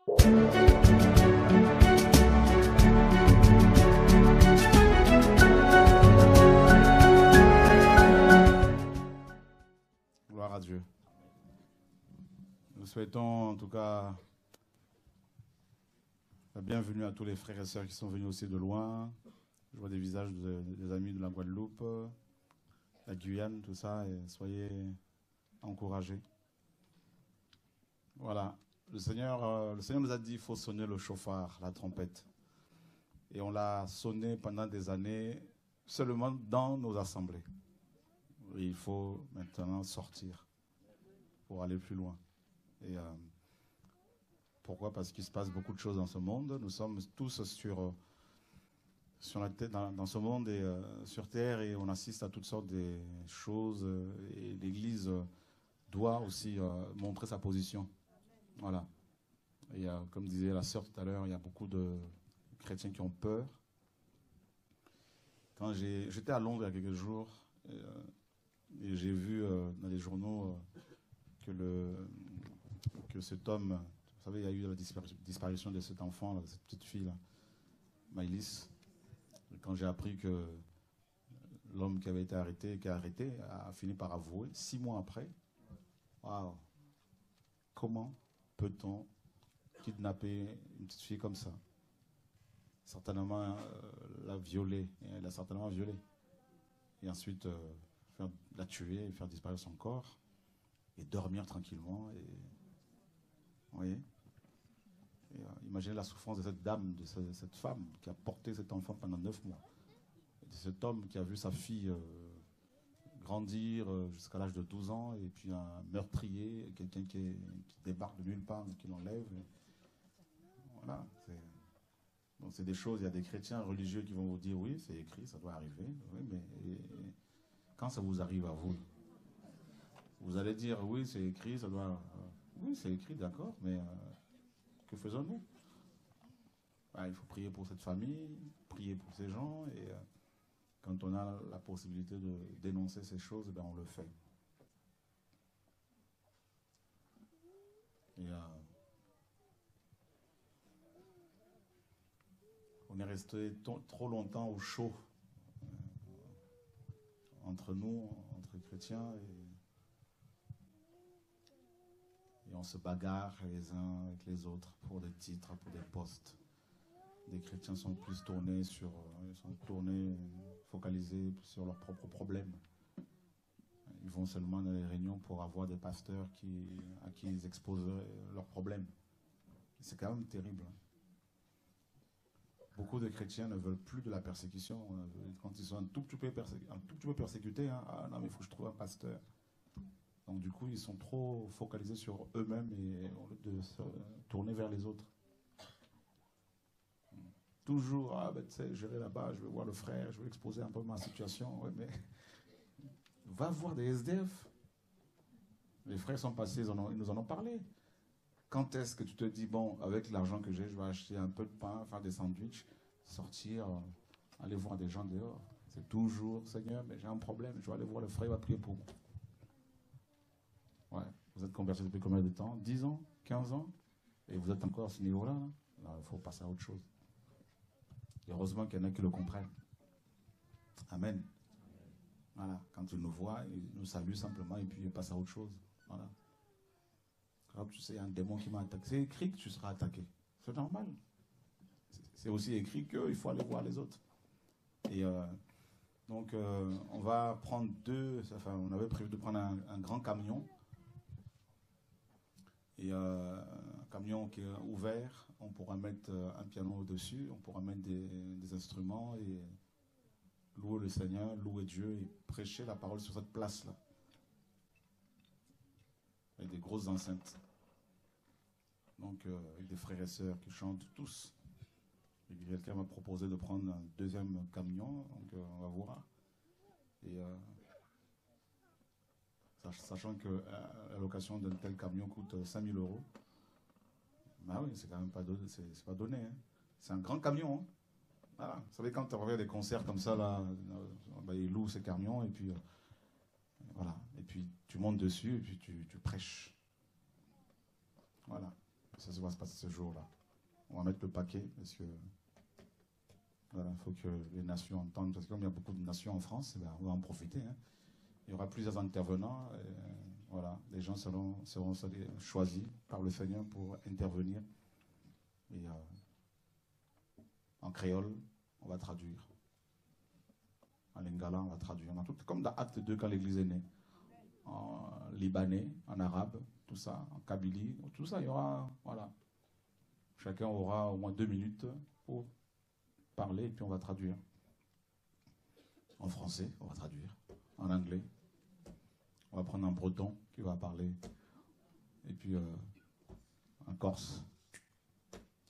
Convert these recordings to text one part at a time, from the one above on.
Gloire à Dieu. Nous souhaitons en tout cas la bienvenue à tous les frères et sœurs qui sont venus aussi de loin. Je vois des visages des amis de la Guadeloupe, la Guyane, tout ça, et soyez encouragés. Voilà. Le Seigneur nous a dit qu'il faut sonner le chauffard, la trompette. Et on l'a sonné pendant des années seulement dans nos assemblées. Et il faut maintenant sortir pour aller plus loin. Et pourquoi? Parce qu'il se passe beaucoup de choses dans ce monde. Nous sommes tous sur la tête, dans ce monde et sur terre, et on assiste à toutes sortes de choses. Et l'Église doit aussi montrer sa position. Voilà. Et comme disait la sœur tout à l'heure, il y a beaucoup de chrétiens qui ont peur. Quand j'étais à Londres il y a quelques jours, et j'ai vu dans les journaux que cet homme, vous savez, il y a eu la disparition de cet enfant, de cette petite fille, là, Maëlys. Quand j'ai appris que l'homme qui avait été arrêté, a fini par avouer, 6 mois après. Waouh! Comment peut-on kidnapper une petite fille comme ça? Certainement la violer. Elle a certainement violé. Et ensuite la tuer et faire disparaître son corps. Et dormir tranquillement. Vous voyez? Et, imaginez la souffrance de cette dame, de cette femme qui a porté cet enfant pendant 9 mois. Et de cet homme qui a vu sa fille grandir jusqu'à l'âge de 12 ans, et puis un meurtrier, quelqu'un qui débarque de nulle part, qui l'enlève. Voilà. Donc c'est des choses, il y a des chrétiens religieux qui vont vous dire oui, c'est écrit, ça doit arriver. Oui, mais quand ça vous arrive à vous, vous allez dire oui, c'est écrit, ça doit... oui, c'est écrit, d'accord, mais que faisons-nous? Il faut prier pour cette famille, prier pour ces gens, et quand on a la possibilité de dénoncer ces choses, on le fait. Et on est resté trop longtemps au chaud entre nous, entre chrétiens, et on se bagarre les uns avec les autres pour des titres, pour des postes. Les chrétiens sont plus focalisés sur leurs propres problèmes. Ils vont seulement dans les réunions pour avoir des pasteurs à qui ils exposent leurs problèmes. C'est quand même terrible. Beaucoup de chrétiens ne veulent plus de la persécution. Quand ils sont un tout petit peu persécutés, ah non, mais il faut que je trouve un pasteur. Donc du coup, ils sont trop focalisés sur eux-mêmes et au lieu de se tourner vers les autres. Toujours, tu sais, je vais là-bas, je vais voir le frère, je vais exposer un peu ma situation. Ouais, mais va voir des SDF. Les frères sont passés, ils nous en ont parlé. Quand est-ce que tu te dis, bon, avec l'argent que j'ai, je vais acheter un peu de pain, faire des sandwichs, sortir, aller voir des gens dehors? C'est toujours, Seigneur, mais j'ai un problème, je vais aller voir le frère, il va prier pour moi. Ouais. Vous êtes convertis depuis combien de temps? 10 ans? 15 ans? Et vous êtes encore à ce niveau-là? Là, il faut passer à autre chose. Et heureusement qu'il y en a qui le comprennent. Amen. Voilà. Quand ils nous voient, ils nous saluent simplement et puis ils passent à autre chose. Voilà. Quand tu sais, il y a un démon qui m'a attaqué. C'est écrit que tu seras attaqué. C'est normal. C'est aussi écrit qu'il faut aller voir les autres. Et donc, on va prendre on avait prévu de prendre un grand camion. Et un camion qui est ouvert, on pourra mettre un piano au-dessus, on pourra mettre des instruments et louer le Seigneur, louer Dieu et prêcher la parole sur cette place-là. Avec des grosses enceintes. Donc, avec des frères et sœurs qui chantent tous. Et quelqu'un m'a proposé de prendre un deuxième camion, donc on va voir. Et sachant que la location d'un tel camion coûte 5 000 €. Bah oui, c'est quand même pas donné. C'est pas donné. Hein. C'est un grand camion. Hein. Voilà. Vous savez, quand tu as des concerts comme ça, là, ils louent ces camions et puis voilà. Et puis tu montes dessus et puis tu prêches. Voilà. Ça va se passer ce jour-là. On va mettre le paquet parce que voilà, il faut que les nations entendent. Parce que comme il y a beaucoup de nations en France, eh ben, on va en profiter. Hein. Il y aura plusieurs intervenants. Et, voilà, les gens seront choisis par le Seigneur pour intervenir. Et en créole, on va traduire. En lingala, on va traduire. Comme dans Acte 2, quand l'Église est née. En libanais, en arabe, tout ça, en kabylie, tout ça, il y aura, voilà. Chacun aura au moins 2 minutes pour parler et puis on va traduire. En français, on va traduire. En anglais, on va prendre un breton qui va parler. Et puis en corse.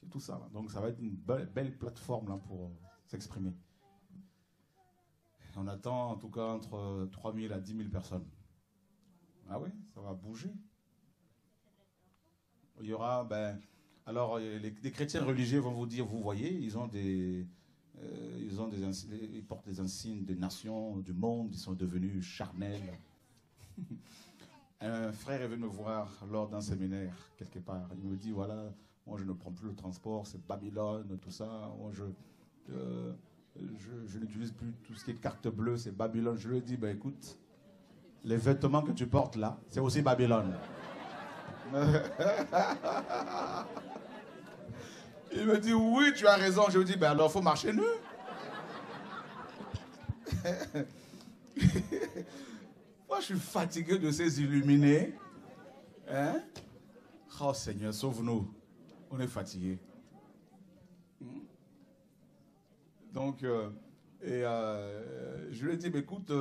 C'est tout ça. Là. Donc ça va être une belle plateforme là, pour s'exprimer. On attend en tout cas entre 3 000 à 10 000 personnes. Ah oui, ça va bouger. Il y aura, alors les chrétiens religieux vont vous dire, vous voyez, ils portent des insignes des nations, du monde, ils sont devenus charnels. Un frère est venu me voir lors d'un séminaire quelque part. Il me dit, voilà, moi je ne prends plus le transport, c'est Babylone, tout ça. Moi je n'utilise plus tout ce qui est carte bleue, c'est Babylone. Je lui ai dit, écoute, les vêtements que tu portes là, c'est aussi Babylone. Il me dit, oui, tu as raison. Je lui dis, alors il faut marcher nu. Moi, je suis fatigué de ces illuminés. Hein? Oh Seigneur, sauve-nous. On est fatigué. Donc, je lui ai dit, écoute,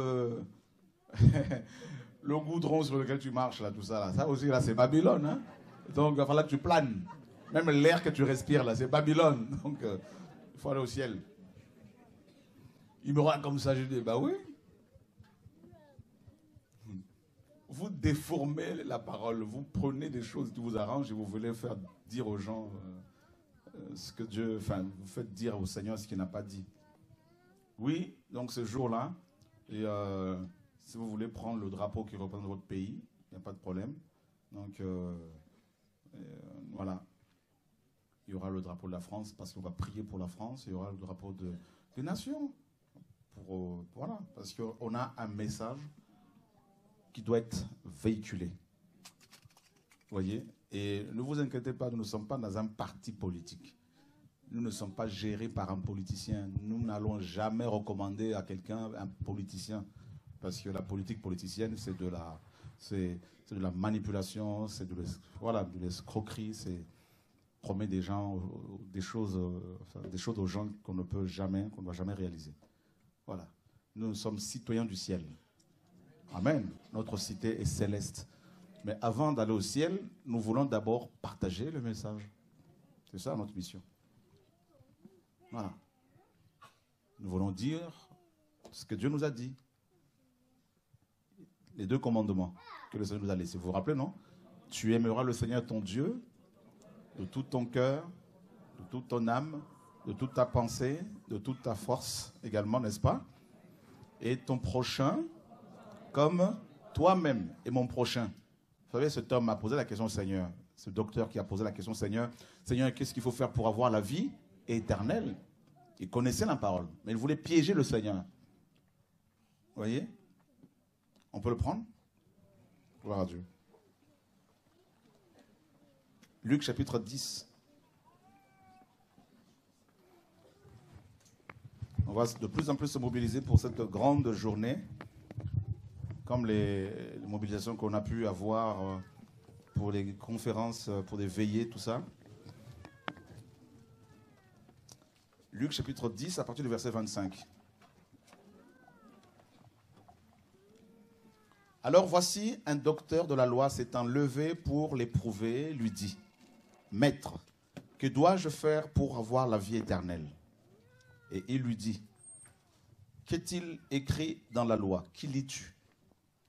le goudron sur lequel tu marches, là, tout ça, là, ça aussi, là, c'est Babylone. Hein? Donc, il va falloir que tu planes. Même l'air que tu respires, là, c'est Babylone. Donc, il faut aller au ciel. Il me regarde comme ça, je dis, oui. Vous déformez la parole, vous prenez des choses qui vous arrangent et vous voulez faire dire aux gens ce que Dieu, vous faites dire au Seigneur ce qu'il n'a pas dit. Oui, donc ce jour-là, et si vous voulez prendre le drapeau qui représente votre pays, il n'y a pas de problème. Donc, voilà. Il y aura le drapeau de la France parce qu'on va prier pour la France. Il y aura le drapeau des nations. Voilà, parce qu'on a un message qui doit être véhiculé. Vous voyez? Et ne vous inquiétez pas, nous ne sommes pas dans un parti politique. Nous ne sommes pas gérés par un politicien. Nous n'allons jamais recommander à quelqu'un un politicien. Parce que la politique politicienne, c'est de la manipulation, c'est de l'escroquerie, c'est promettre des choses aux gens qu'on ne doit jamais réaliser. Voilà. Nous sommes citoyens du ciel. Amen. Notre cité est céleste. Mais avant d'aller au ciel, nous voulons d'abord partager le message. C'est ça notre mission. Voilà. Nous voulons dire ce que Dieu nous a dit. Les 2 commandements que le Seigneur nous a laissés. Vous vous rappelez, non? Tu aimeras le Seigneur ton Dieu de tout ton cœur, de toute ton âme, de toute ta pensée, de toute ta force également, n'est-ce pas? Et ton prochain comme toi-même et mon prochain. Vous savez, cet homme a posé la question au Seigneur. Ce docteur qui a posé la question au Seigneur. Seigneur, qu'est-ce qu'il faut faire pour avoir la vie éternelle? Il connaissait la parole, mais il voulait piéger le Seigneur. Vous voyez? On peut le prendre? Gloire à Dieu. Luc chapitre 10. On va de plus en plus se mobiliser pour cette grande journée, comme les mobilisations qu'on a pu avoir pour les conférences, pour des veillées, tout ça. Luc chapitre 10, à partir du verset 25. Alors voici un docteur de la loi s'étant levé pour l'éprouver, lui dit, « Maître, que dois-je faire pour avoir la vie éternelle ?» Et il lui dit, « Qu'est-il écrit dans la loi? Qui lis-tu »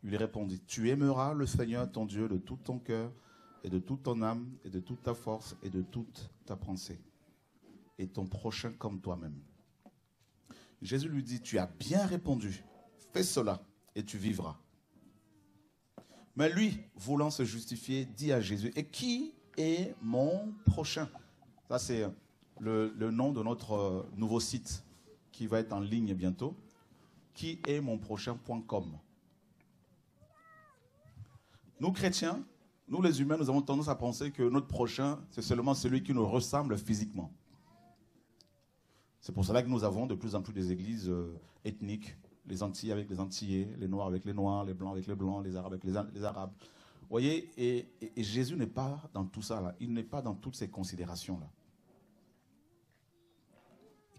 Il lui répondit, « Tu aimeras le Seigneur ton Dieu de tout ton cœur et de toute ton âme et de toute ta force et de toute ta pensée, et ton prochain comme toi-même. » Jésus lui dit, « Tu as bien répondu, fais cela et tu vivras. » Mais lui, voulant se justifier, dit à Jésus, « Et qui est mon prochain? Ça, c'est le nom de notre nouveau site qui va être en ligne bientôt. Qui est mon prochain.com. Nous, chrétiens, nous les humains, nous avons tendance à penser que notre prochain, c'est seulement celui qui nous ressemble physiquement. C'est pour cela que nous avons de plus en plus des églises ethniques, les Antillais avec les Antillais, les Noirs avec les Noirs, les Blancs avec les Blancs, les Arabes avec les Arabes. Vous voyez, et Jésus n'est pas dans tout ça, là. Il n'est pas dans toutes ces considérations-là.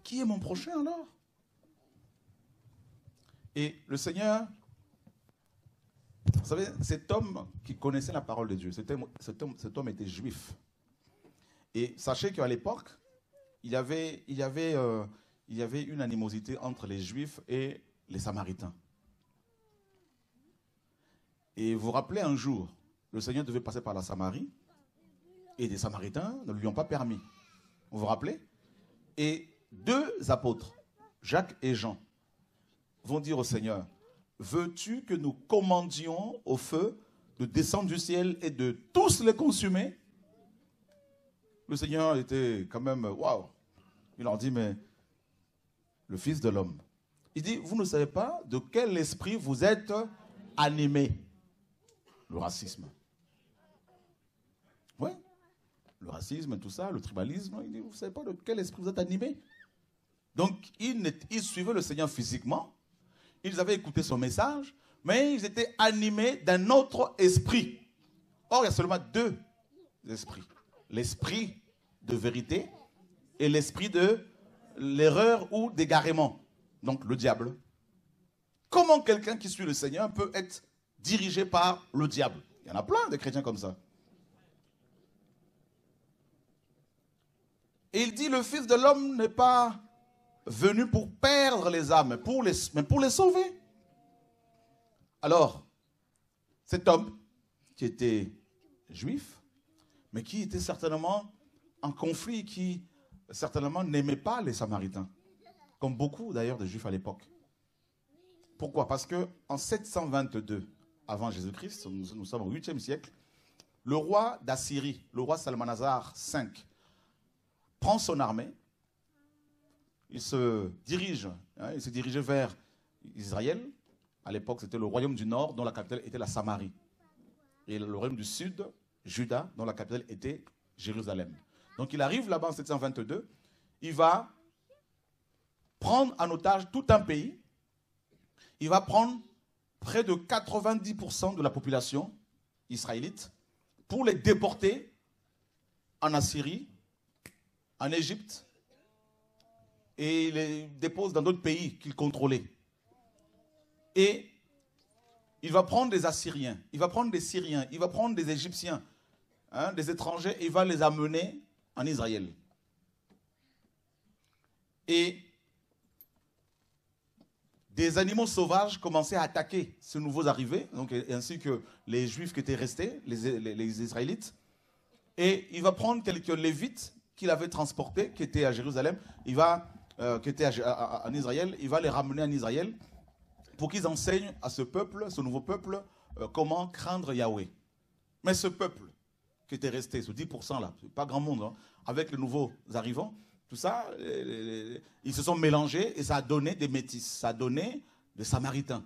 Qui est mon prochain alors? Et le Seigneur, vous savez, cet homme qui connaissait la parole de Dieu, cet homme était juif. Et sachez qu'à l'époque, il y avait une animosité entre les Juifs et les Samaritains. Et vous vous rappelez un jour, le Seigneur devait passer par la Samarie, et les Samaritains ne lui ont pas permis. Vous vous rappelez? Et deux apôtres, Jacques et Jean, vont dire au Seigneur, veux-tu que nous commandions au feu de descendre du ciel et de tous les consumer? Le Seigneur était quand même, waouh. Il leur dit, mais le Fils de l'homme. Il dit, vous ne savez pas de quel esprit vous êtes animés. Le racisme. Oui, le racisme, tout ça, le tribalisme. Il dit, vous ne savez pas de quel esprit vous êtes animés. Donc, ils suivaient le Seigneur physiquement. Ils avaient écouté son message, mais ils étaient animés d'un autre esprit. Or, il y a seulement deux esprits. L'esprit de vérité et l'esprit de l'erreur ou d'égarement. Donc, le diable. Comment quelqu'un qui suit le Seigneur peut être dirigé par le diable? Il y en a plein de chrétiens comme ça. Et il dit, le Fils de l'homme n'est pas venu pour perdre les âmes, mais pour les sauver. Alors, cet homme qui était juif, mais qui était certainement en conflit, qui certainement n'aimait pas les Samaritains, comme beaucoup d'ailleurs de Juifs à l'époque. Pourquoi? Parce qu'en 722 avant Jésus-Christ, nous sommes au 8e siècle, le roi d'Assyrie, le roi Salmanasar V, prend son armée. Il se dirigeait vers Israël. À l'époque, c'était le royaume du Nord, dont la capitale était la Samarie. Et le royaume du Sud, Juda, dont la capitale était Jérusalem. Donc il arrive là-bas en 722. Il va prendre en otage tout un pays. Il va prendre près de 90% de la population israélite pour les déporter en Assyrie, en Égypte, et il les dépose dans d'autres pays qu'il contrôlait. Et il va prendre des Assyriens, il va prendre des Syriens, il va prendre des Égyptiens, des étrangers, et il va les amener en Israël. Et des animaux sauvages commençaient à attaquer ces nouveaux arrivés, donc, ainsi que les Juifs qui étaient restés, les Israélites. Et il va prendre quelques Lévites qu'il avait transportés, qui étaient à Jérusalem, qui étaient en Israël, il va les ramener en Israël pour qu'ils enseignent à ce peuple, ce nouveau peuple, comment craindre Yahweh. Mais ce peuple qui était resté, ce 10% là, pas grand monde, hein, avec les nouveaux arrivants, tout ça, ils se sont mélangés et ça a donné des métis, ça a donné des Samaritains.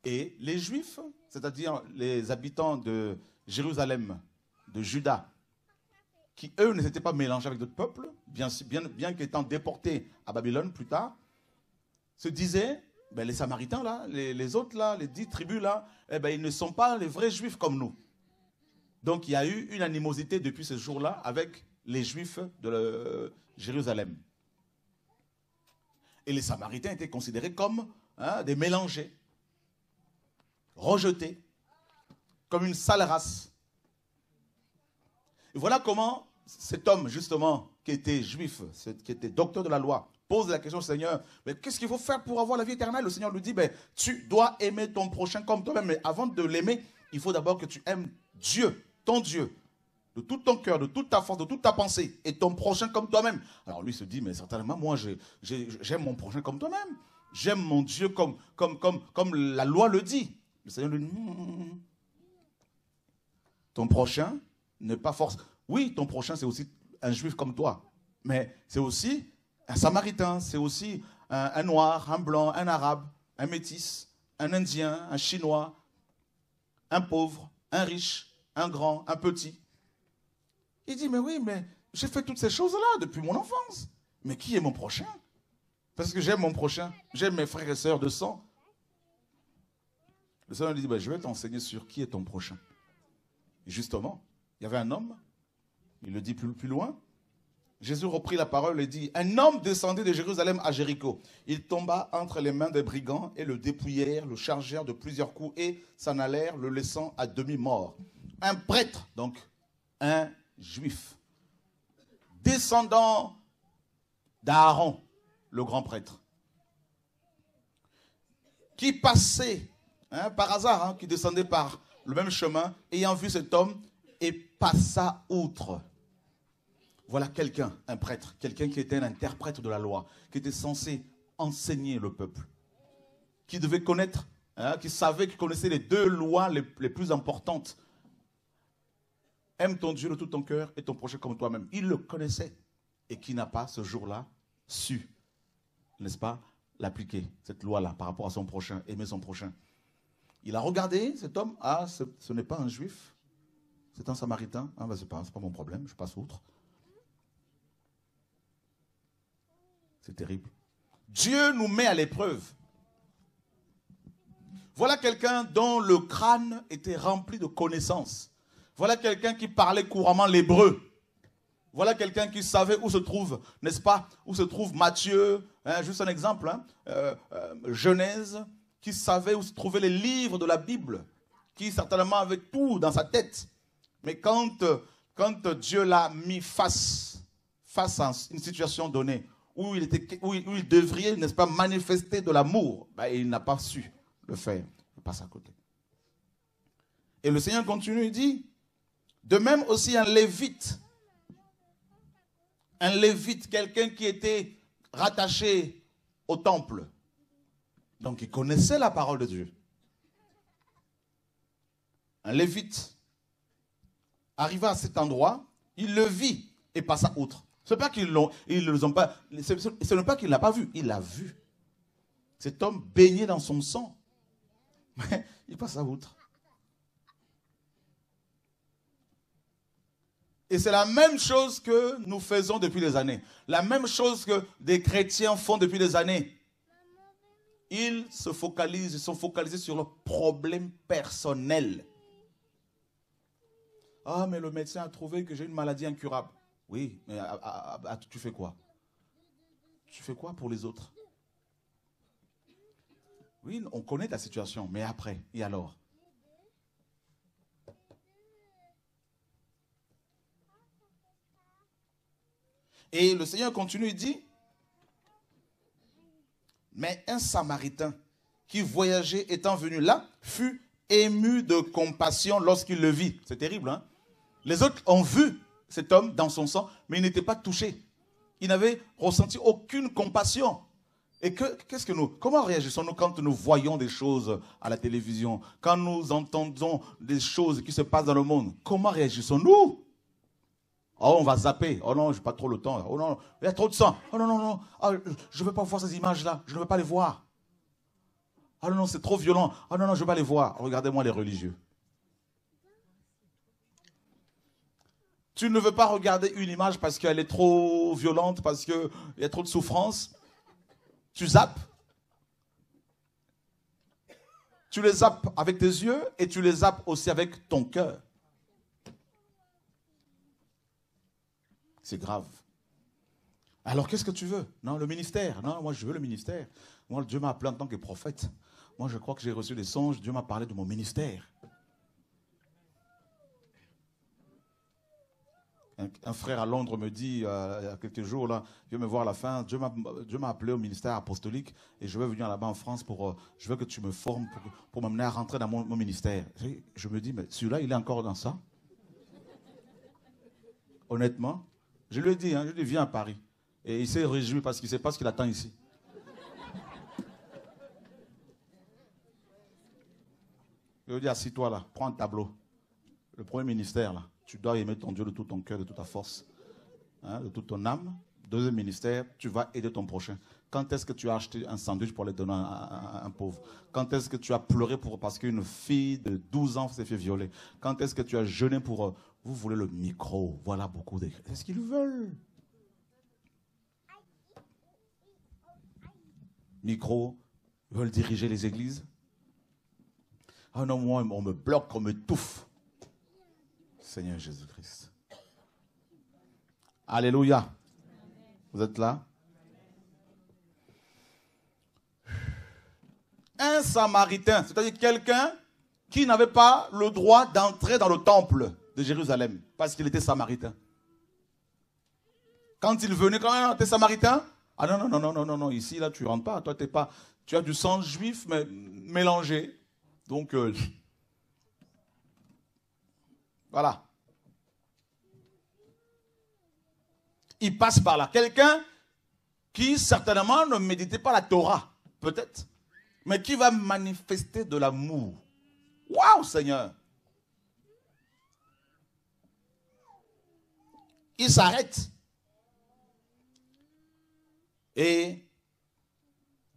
Et les Juifs, c'est-à-dire les habitants de Jérusalem, de Juda, qui eux ne s'étaient pas mélangés avec d'autres peuples, bien qu'étant déportés à Babylone plus tard, se disaient, ben, les Samaritains là, les autres là, les 10 tribus là, eh ben, ils ne sont pas les vrais Juifs comme nous. Donc il y a eu une animosité depuis ce jour-là avec les Juifs de Jérusalem. Et les Samaritains étaient considérés comme des mélangés, rejetés, comme une sale race. Et voilà comment cet homme, justement, qui était juif, qui était docteur de la loi, pose la question au Seigneur, mais qu'est-ce qu'il faut faire pour avoir la vie éternelle? Le Seigneur lui dit, ben, tu dois aimer ton prochain comme toi-même, mais avant de l'aimer, il faut d'abord que tu aimes Dieu, ton Dieu, de tout ton cœur, de toute ta force, de toute ta pensée, et ton prochain comme toi-même. Alors lui se dit, mais certainement, moi, j'aime mon prochain comme toi-même. J'aime mon Dieu comme la loi le dit. Le Seigneur lui dit, ton prochain n'est pas force. Oui, ton prochain, c'est aussi un juif comme toi. Mais c'est aussi un samaritain, c'est aussi un noir, un blanc, un arabe, un métis, un indien, un chinois, un pauvre, un riche, un grand, un petit. Il dit, mais oui, mais j'ai fait toutes ces choses-là depuis mon enfance. Mais qui est mon prochain? Parce que j'aime mon prochain, j'aime mes frères et sœurs de sang. Le Seigneur lui dit, ben, je vais t'enseigner sur qui est ton prochain. Et justement, il y avait un homme, il le dit plus loin. Jésus reprit la parole et dit, un homme descendait de Jérusalem à Jéricho. Il tomba entre les mains des brigands et le dépouillèrent, le chargèrent de plusieurs coups et s'en allèrent, le laissant à demi-mort. Un prêtre, donc un juif, descendant d'Aaron, le grand prêtre, qui passait, par hasard, qui descendait par le même chemin, ayant vu cet homme, et passa outre. Voilà quelqu'un, un prêtre, quelqu'un qui était un interprète de la loi, qui était censé enseigner le peuple, qui devait connaître, qui savait, qui connaissait les deux lois les plus importantes. Aime ton Dieu de tout ton cœur et ton prochain comme toi-même. Il le connaissait et qui n'a pas ce jour-là su, n'est-ce pas, l'appliquer, cette loi-là, par rapport à son prochain, aimer son prochain. Il a regardé cet homme, ah, ce n'est pas un juif, c'est un samaritain, ah, ben, c'est pas mon problème, je passe outre. C'est terrible. Dieu nous met à l'épreuve. Voilà quelqu'un dont le crâne était rempli de connaissances. Voilà quelqu'un qui parlait couramment l'hébreu. Voilà quelqu'un qui savait où se trouve, n'est-ce pas, où se trouve Matthieu, juste un exemple, Genèse, qui savait où se trouvaient les livres de la Bible, qui certainement avait tout dans sa tête. Mais quand Dieu l'a mis face à une situation donnée, où il devrait, n'est-ce pas, manifester de l'amour, ben, il n'a pas su le faire. Il passe à côté. Et le Seigneur continue, il dit, de même aussi un lévite, quelqu'un qui était rattaché au temple. Donc il connaissait la parole de Dieu. Un lévite arriva à cet endroit, il le vit et passa outre. Ce n'est pas qu'ils ne ont pas, ce n'est pas qu'il ne l'a pas vu, il l'a vu. Cet homme baigné dans son sang, mais il passa outre. Et c'est la même chose que nous faisons depuis des années. La même chose que des chrétiens font depuis des années. Ils sont focalisés sur leurs problèmes personnels. Ah, mais le médecin a trouvé que j'ai une maladie incurable. Oui, mais tu fais quoi? Tu fais quoi pour les autres? Oui, on connaît ta situation, mais après, et alors? Et le Seigneur continue, il dit, mais un Samaritain qui voyageait étant venu là, fut ému de compassion lorsqu'il le vit. C'est terrible, hein? Les autres ont vu cet homme dans son sang, mais il n'était pas touché. Il n'avait ressenti aucune compassion. Et comment réagissons-nous quand nous voyons des choses à la télévision, quand nous entendons des choses qui se passent dans le monde? Comment réagissons-nous? Oh, on va zapper. Oh non, je n'ai pas trop le temps. Oh non, il y a trop de sang. Oh non, non, non. Oh, je ne veux pas voir ces images-là. Je ne veux pas les voir. Oh non, non, c'est trop violent. Oh non, non, je ne veux pas les voir. Regardez-moi les religieux. Tu ne veux pas regarder une image parce qu'elle est trop violente, parce qu'il y a trop de souffrance. Tu zappes. Tu les zappes avec tes yeux et tu les zappes aussi avec ton cœur. C'est grave. Alors qu'est-ce que tu veux? Non, le ministère. Non, moi je veux le ministère. Moi, Dieu m'a appelé en tant que prophète. Moi, je crois que j'ai reçu des songes. Dieu m'a parlé de mon ministère. Un frère à Londres me dit, il y a quelques jours, là, viens me voir à la fin, Dieu m'a appelé au ministère apostolique et je vais venir là-bas en France je veux que tu me formes pour m'amener à rentrer dans mon ministère. Je me dis, mais celui-là, il est encore dans ça? Honnêtement, je lui ai dit, je lui ai dit, viens à Paris. Et il s'est réjoui parce qu'il ne sait pas ce qu'il attend ici. Je lui ai dit, assis-toi là, prends un tableau. Le premier ministère là. Tu dois aimer ton Dieu de tout ton cœur, de toute ta force, hein, de toute ton âme. Deuxième ministère, tu vas aider ton prochain. Quand est-ce que tu as acheté un sandwich pour le donner à un pauvre? Quand est-ce que tu as pleuré parce qu'une fille de 12 ans s'est fait violer? Quand est-ce que tu as jeûné pour... Vous voulez le micro? Voilà beaucoup de... C'est ce qu'ils veulent. Micro, ils veulent diriger les églises. Ah non, moi, on me bloque, on me touffe. Seigneur Jésus-Christ. Alléluia. Vous êtes là? Un Samaritain, c'est-à-dire quelqu'un qui n'avait pas le droit d'entrer dans le temple de Jérusalem parce qu'il était Samaritain. Quand il venait, quand tu es Samaritain, ah non, non, non, non, non, non, non, ici, là, tu ne rentres pas. Toi, t'es pas, tu as du sang juif mais mélangé. Donc, voilà. Il passe par là. Quelqu'un qui, certainement, ne méditait pas la Torah, peut-être, mais qui va manifester de l'amour. Waouh, Seigneur! Il s'arrête. Et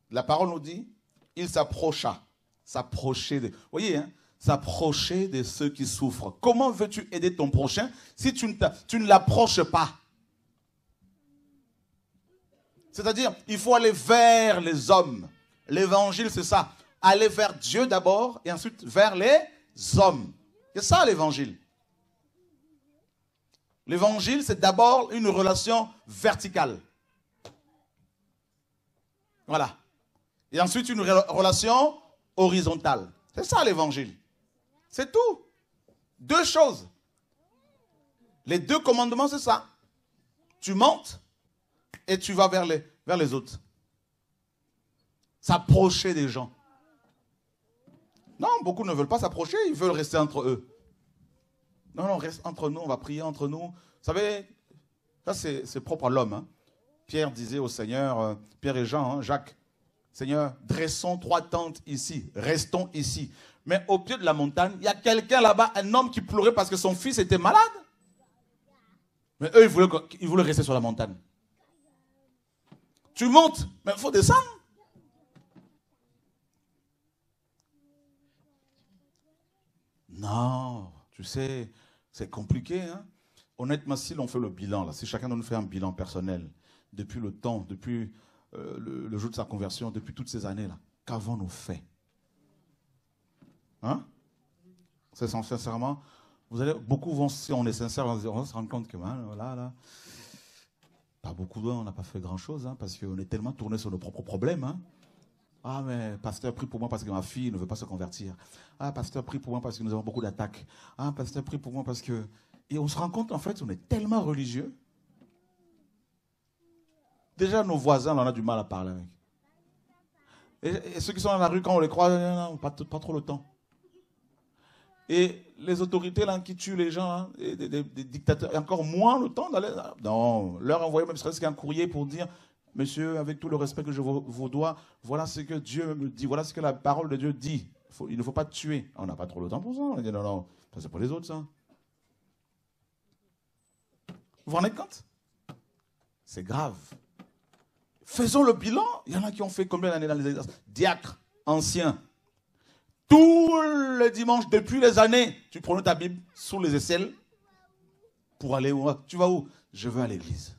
la parole nous dit, il s'approcha. S'approcher de... Vous voyez, hein? S'approcher de ceux qui souffrent. Comment veux-tu aider ton prochain si tu ne l'approches pas? C'est-à-dire, il faut aller vers les hommes. L'évangile, c'est ça. Aller vers Dieu d'abord et ensuite vers les hommes. C'est ça l'évangile. L'évangile, c'est d'abord une relation verticale. Voilà. Et ensuite une relation horizontale. C'est ça l'évangile. C'est tout. Deux choses. Les deux commandements, c'est ça. Tu montes et tu vas vers les autres. S'approcher des gens. Non, beaucoup ne veulent pas s'approcher, ils veulent rester entre eux. Non, non, reste entre nous, on va prier entre nous. Vous savez, ça c'est propre à l'homme. Hein. Pierre disait au Seigneur, Pierre et Jean, hein, Jacques, Seigneur, dressons 3 tentes ici, restons ici. Mais au pied de la montagne, il y a quelqu'un là-bas, un homme qui pleurait parce que son fils était malade. Mais eux, ils voulaient rester sur la montagne. Tu montes, mais il faut descendre. Non, tu sais, c'est compliqué. Hein? Honnêtement, si l'on fait le bilan, là, si chacun de nous fait un bilan personnel, depuis le temps, depuis le jour de sa conversion, depuis toutes ces années-là, qu'avons-nous fait? Hein? C'est sincèrement, beaucoup vont, si on est sincère, on se rend compte que là, pas beaucoup d'eux, on n'a pas fait grand-chose, hein, parce qu'on est tellement tourné sur nos propres problèmes. Hein. Ah, mais pasteur, prie pour moi parce que ma fille ne veut pas se convertir. Ah, pasteur, prie pour moi parce que nous avons beaucoup d'attaques. Ah, pasteur, prie pour moi parce que... Et on se rend compte, en fait, on est tellement religieux. Déjà, nos voisins, on a du mal à parler avec. Et ceux qui sont dans la rue, quand on les croise, non, pas trop le temps. Et les autorités là, qui tuent les gens, hein, des dictateurs, et encore moins le temps d'aller... Non, leur envoyer même serait-ce qu'un courrier pour dire... Monsieur, avec tout le respect que je vous dois, voilà ce que Dieu me dit, voilà ce que la parole de Dieu dit. Il ne faut pas tuer. On n'a pas trop le temps pour ça. On dit non, non, ça c'est pour les autres, ça. Vous vous rendez compte? C'est grave. Faisons le bilan. Il y en a qui ont fait combien d'années dans les exercices? Diacre, ancien. Tous les dimanches, depuis les années, tu prenais ta Bible sous les aisselles pour aller où? Tu vas où? Je veux à l'église.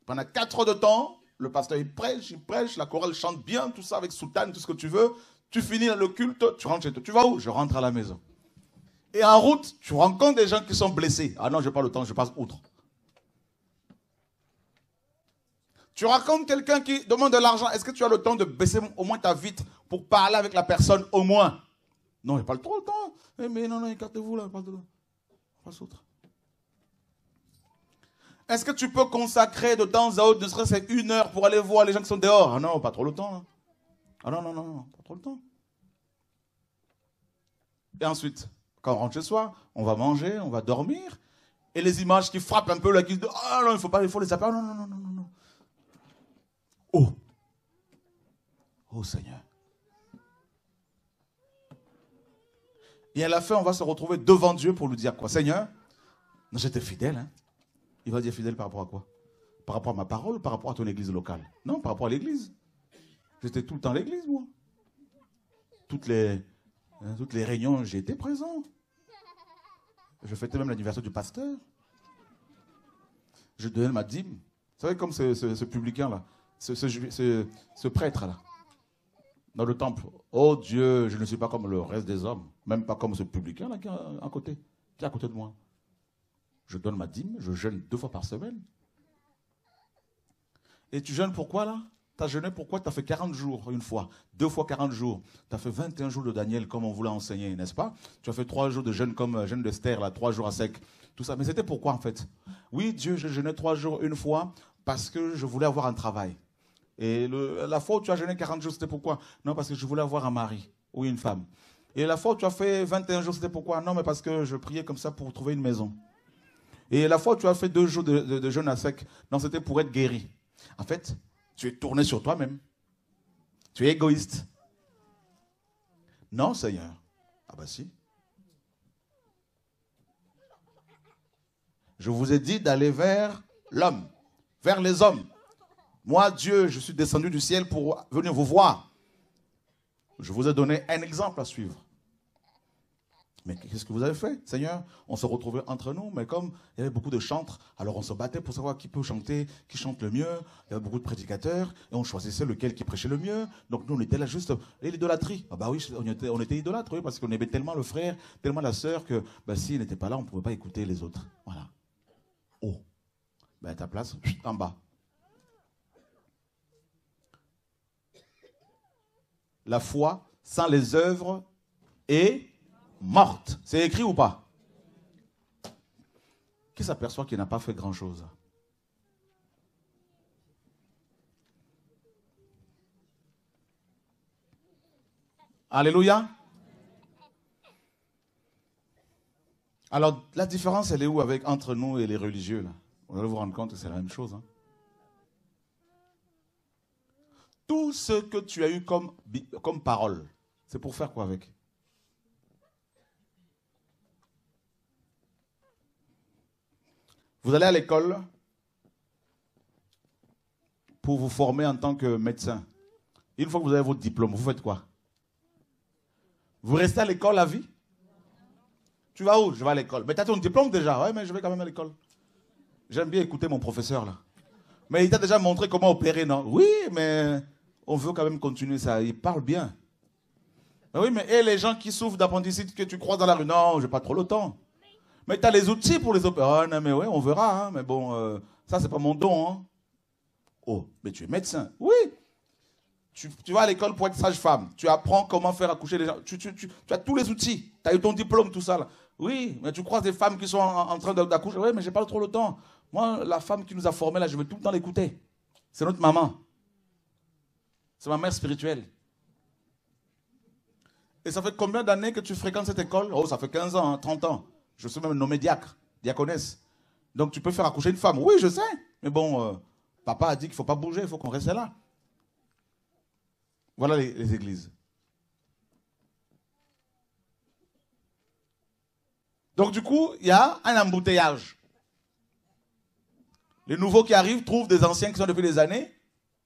Pendant 4 heures de temps, le pasteur il prêche, la chorale chante bien, tout ça avec soutane, tout ce que tu veux. Tu finis le culte, tu rentres chez toi. Tu vas où? Je rentre à la maison. Et en route, tu rencontres des gens qui sont blessés. Ah non, je n'ai pas le temps, je passe outre. Tu rencontres quelqu'un qui demande de l'argent. Est-ce que tu as le temps de baisser au moins ta vitre pour parler avec la personne au moins? Non, il n'y a pas trop le temps. Mais non, écartez-vous là, passe outre. Est-ce que tu peux consacrer de temps à autre, ne serait-ce qu'1 heure pour aller voir les gens qui sont dehors? Ah non, pas trop le temps. Hein. Ah non, pas trop le temps. Et ensuite, quand on rentre chez soi, on va manger, on va dormir. Et les images qui frappent un peu là, qui disent « Ah non, il faut les zapper. » Non. Oh Seigneur. Et à la fin, on va se retrouver devant Dieu pour lui dire quoi? Seigneur, non, j'étais fidèle. Hein? Il va dire fidèle par rapport à quoi? Par rapport à ma parole ou par rapport à ton église locale? Non, par rapport à l'église. J'étais tout le temps à l'église, moi. Toutes les réunions, j'ai été présent. Je fêtais même l'anniversaire du pasteur. Je donnais ma dîme. Vous savez, comme ce publicain-là, ce prêtre-là, dans le temple. Oh Dieu, je ne suis pas comme le reste des hommes, même pas comme ce publicain-là qui est à côté, qui est à côté de moi. Je donne ma dîme, je jeûne 2 fois par semaine. Et tu jeûnes pourquoi là? Tu as jeûné pourquoi? Tu as fait 40 jours une fois, 2 fois 40 jours. Tu as fait 21 jours de Daniel comme on voulait enseigner, n'est-ce pas? Tu as fait 3 jours de jeûne comme jeûne d'Esther, là, 3 jours à sec. Tout ça. Mais c'était pourquoi en fait? Oui, Dieu, je jeûnais 3 jours une fois parce que je voulais avoir un travail. Et la fois où tu as jeûné 40 jours, c'était pourquoi? Non, parce que je voulais avoir un mari ou une femme. Et la fois où tu as fait 21 jours, c'était pourquoi? Non, mais parce que je priais comme ça pour trouver une maison. Et la fois où tu as fait 2 jours de jeûne à sec, non, c'était pour être guéri. En fait, tu es tourné sur toi-même. Tu es égoïste. Non, Seigneur. Ah bah si. Je vous ai dit d'aller vers l'homme, vers les hommes. Moi, Dieu, je suis descendu du ciel pour venir vous voir. Je vous ai donné un exemple à suivre. Mais qu'est-ce que vous avez fait, Seigneur? On se retrouvait entre nous, mais comme il y avait beaucoup de chantres, alors on se battait pour savoir qui peut chanter, qui chante le mieux. Il y avait beaucoup de prédicateurs, et on choisissait lequel qui prêchait le mieux. Donc nous, on était là juste... Et l'idolâtrie. Ah bah oui, on était idolâtres, oui, parce qu'on aimait tellement le frère, tellement la sœur, que bah, s'il n'était pas là, on ne pouvait pas écouter les autres. Voilà. Oh. Ben à ta place, en bas. La foi sans les œuvres est morte. C'est écrit ou pas? Qui s'aperçoit qu'il n'a pas fait grand-chose? Alléluia. Alors, la différence, elle est où entre nous et les religieux là? Vous allez vous rendre compte que c'est la même chose. Hein? Tout ce que tu as eu comme parole, c'est pour faire quoi avec? Vous allez à l'école pour vous former en tant que médecin. Une fois que vous avez votre diplôme, vous faites quoi? Vous restez à l'école à vie? Tu vas où? Je vais à l'école. Mais tu as ton diplôme déjà? Oui, mais je vais quand même à l'école. J'aime bien écouter mon professeur là. Mais il t'a déjà montré comment opérer, non? Oui, mais on veut quand même continuer ça. Il parle bien. Mais oui, mais et les gens qui souffrent d'appendicite que tu croises dans la rue? Non, j'ai pas trop le temps. Mais tu as les outils pour les opérer. Oh, non, mais oui, on verra. Hein, mais bon, ça, c'est pas mon don. Hein. Oh, mais tu es médecin. Oui. Tu vas à l'école pour être sage-femme. Tu apprends comment faire accoucher les gens. Tu as tous les outils. Tu as eu ton diplôme, tout ça. Là. Oui, mais tu croises des femmes qui sont en train d'accoucher. Oui, mais j'ai pas trop le temps. Moi, la femme qui nous a formés, là, je veux tout le temps l'écouter. C'est notre maman. C'est ma mère spirituelle. Et ça fait combien d'années que tu fréquentes cette école? Oh, ça fait 15 ans, 30 ans. Je suis même nommé diacre, diaconesse. Donc tu peux faire accoucher une femme. Oui, je sais. Mais bon, papa a dit qu'il ne faut pas bouger, il faut qu'on reste là. Voilà les églises. Donc du coup, il y a un embouteillage. Les nouveaux qui arrivent trouvent des anciens qui sont depuis des années,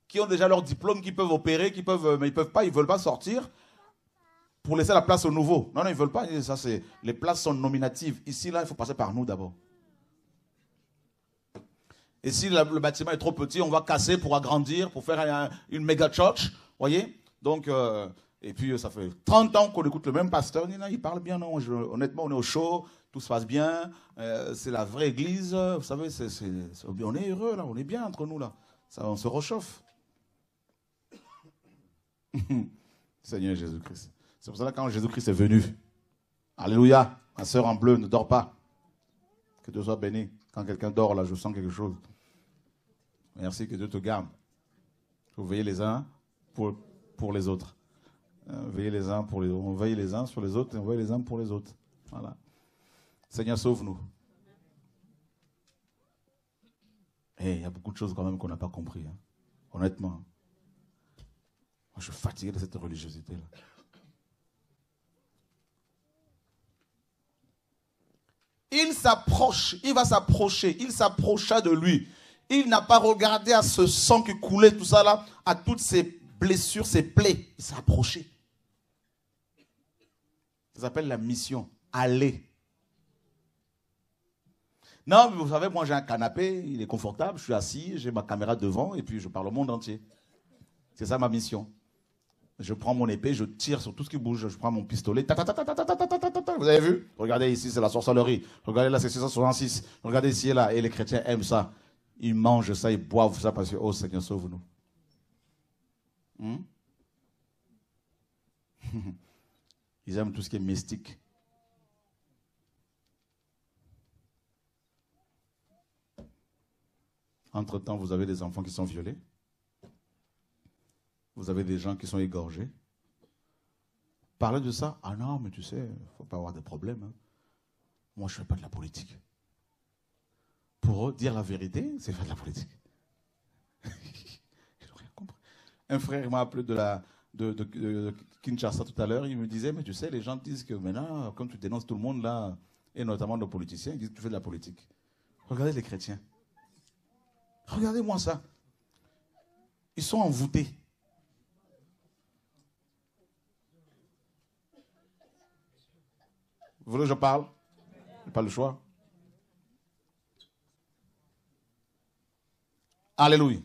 qui ont déjà leur diplôme, qui peuvent opérer, mais ils peuvent pas, ils veulent pas sortir pour laisser la place aux nouveaux. Non, non, ils veulent pas. Ça, les places sont nominatives. Ici, là, il faut passer par nous d'abord. Et si le bâtiment est trop petit, on va casser pour agrandir, pour faire une méga church. Voyez? Donc, et puis ça fait 30 ans qu'on écoute le même pasteur. Il parle bien, non? Honnêtement, on est au chaud, tout se passe bien. C'est la vraie église. Vous savez, on est heureux, là. On est bien entre nous, là. Ça, on se réchauffe. Seigneur Jésus-Christ. C'est pour ça que quand Jésus-Christ est venu, alléluia, ma soeur en bleu, ne dors pas. Que Dieu soit béni. Quand quelqu'un dort, là, je sens quelque chose. Merci, que Dieu te garde. Vous veillez les uns pour les autres. Veillez les uns pour les autres. On veille les uns sur les autres et on veille les uns pour les autres. Voilà. Seigneur, sauve-nous. Il y a beaucoup de choses quand même qu'on n'a pas compris. Hein. Honnêtement. Moi, je suis fatigué de cette religiosité-là. s'approche, il va s'approcher, il s'approcha de lui. Il n'a pas regardé à ce sang qui coulait, tout ça là, à toutes ces blessures, ces plaies. Il s'est approché. Ça s'appelle la mission. Aller. Non, mais vous savez, moi j'ai un canapé, il est confortable, je suis assis, j'ai ma caméra devant et puis je parle au monde entier. C'est ça ma mission. Je prends mon épée, je tire sur tout ce qui bouge, je prends mon pistolet. Vous avez vu? Regardez ici, c'est la sorcellerie. Regardez là, c'est 666. Regardez ici et là. Et les chrétiens aiment ça. Ils mangent ça, ils boivent ça parce que, oh Seigneur, sauve-nous. Ils aiment tout ce qui est mystique. Entre-temps, vous avez des enfants qui sont violés. Vous avez des gens qui sont égorgés. Parlez de ça. Ah non, mais tu sais, il ne faut pas avoir de problème. Hein. Moi, je ne fais pas de la politique. Pour eux, dire la vérité, c'est faire de la politique. Ils n'ont rien compris. Un frère m'a appelé de Kinshasa tout à l'heure. Il me disait, mais tu sais, les gens disent que maintenant, comme tu dénonces tout le monde là, et notamment nos politiciens, ils disent que tu fais de la politique. Regardez les chrétiens. Regardez-moi ça. Ils sont envoûtés. Vous voulez que je parle? Je n'ai pas le choix. Alléluia.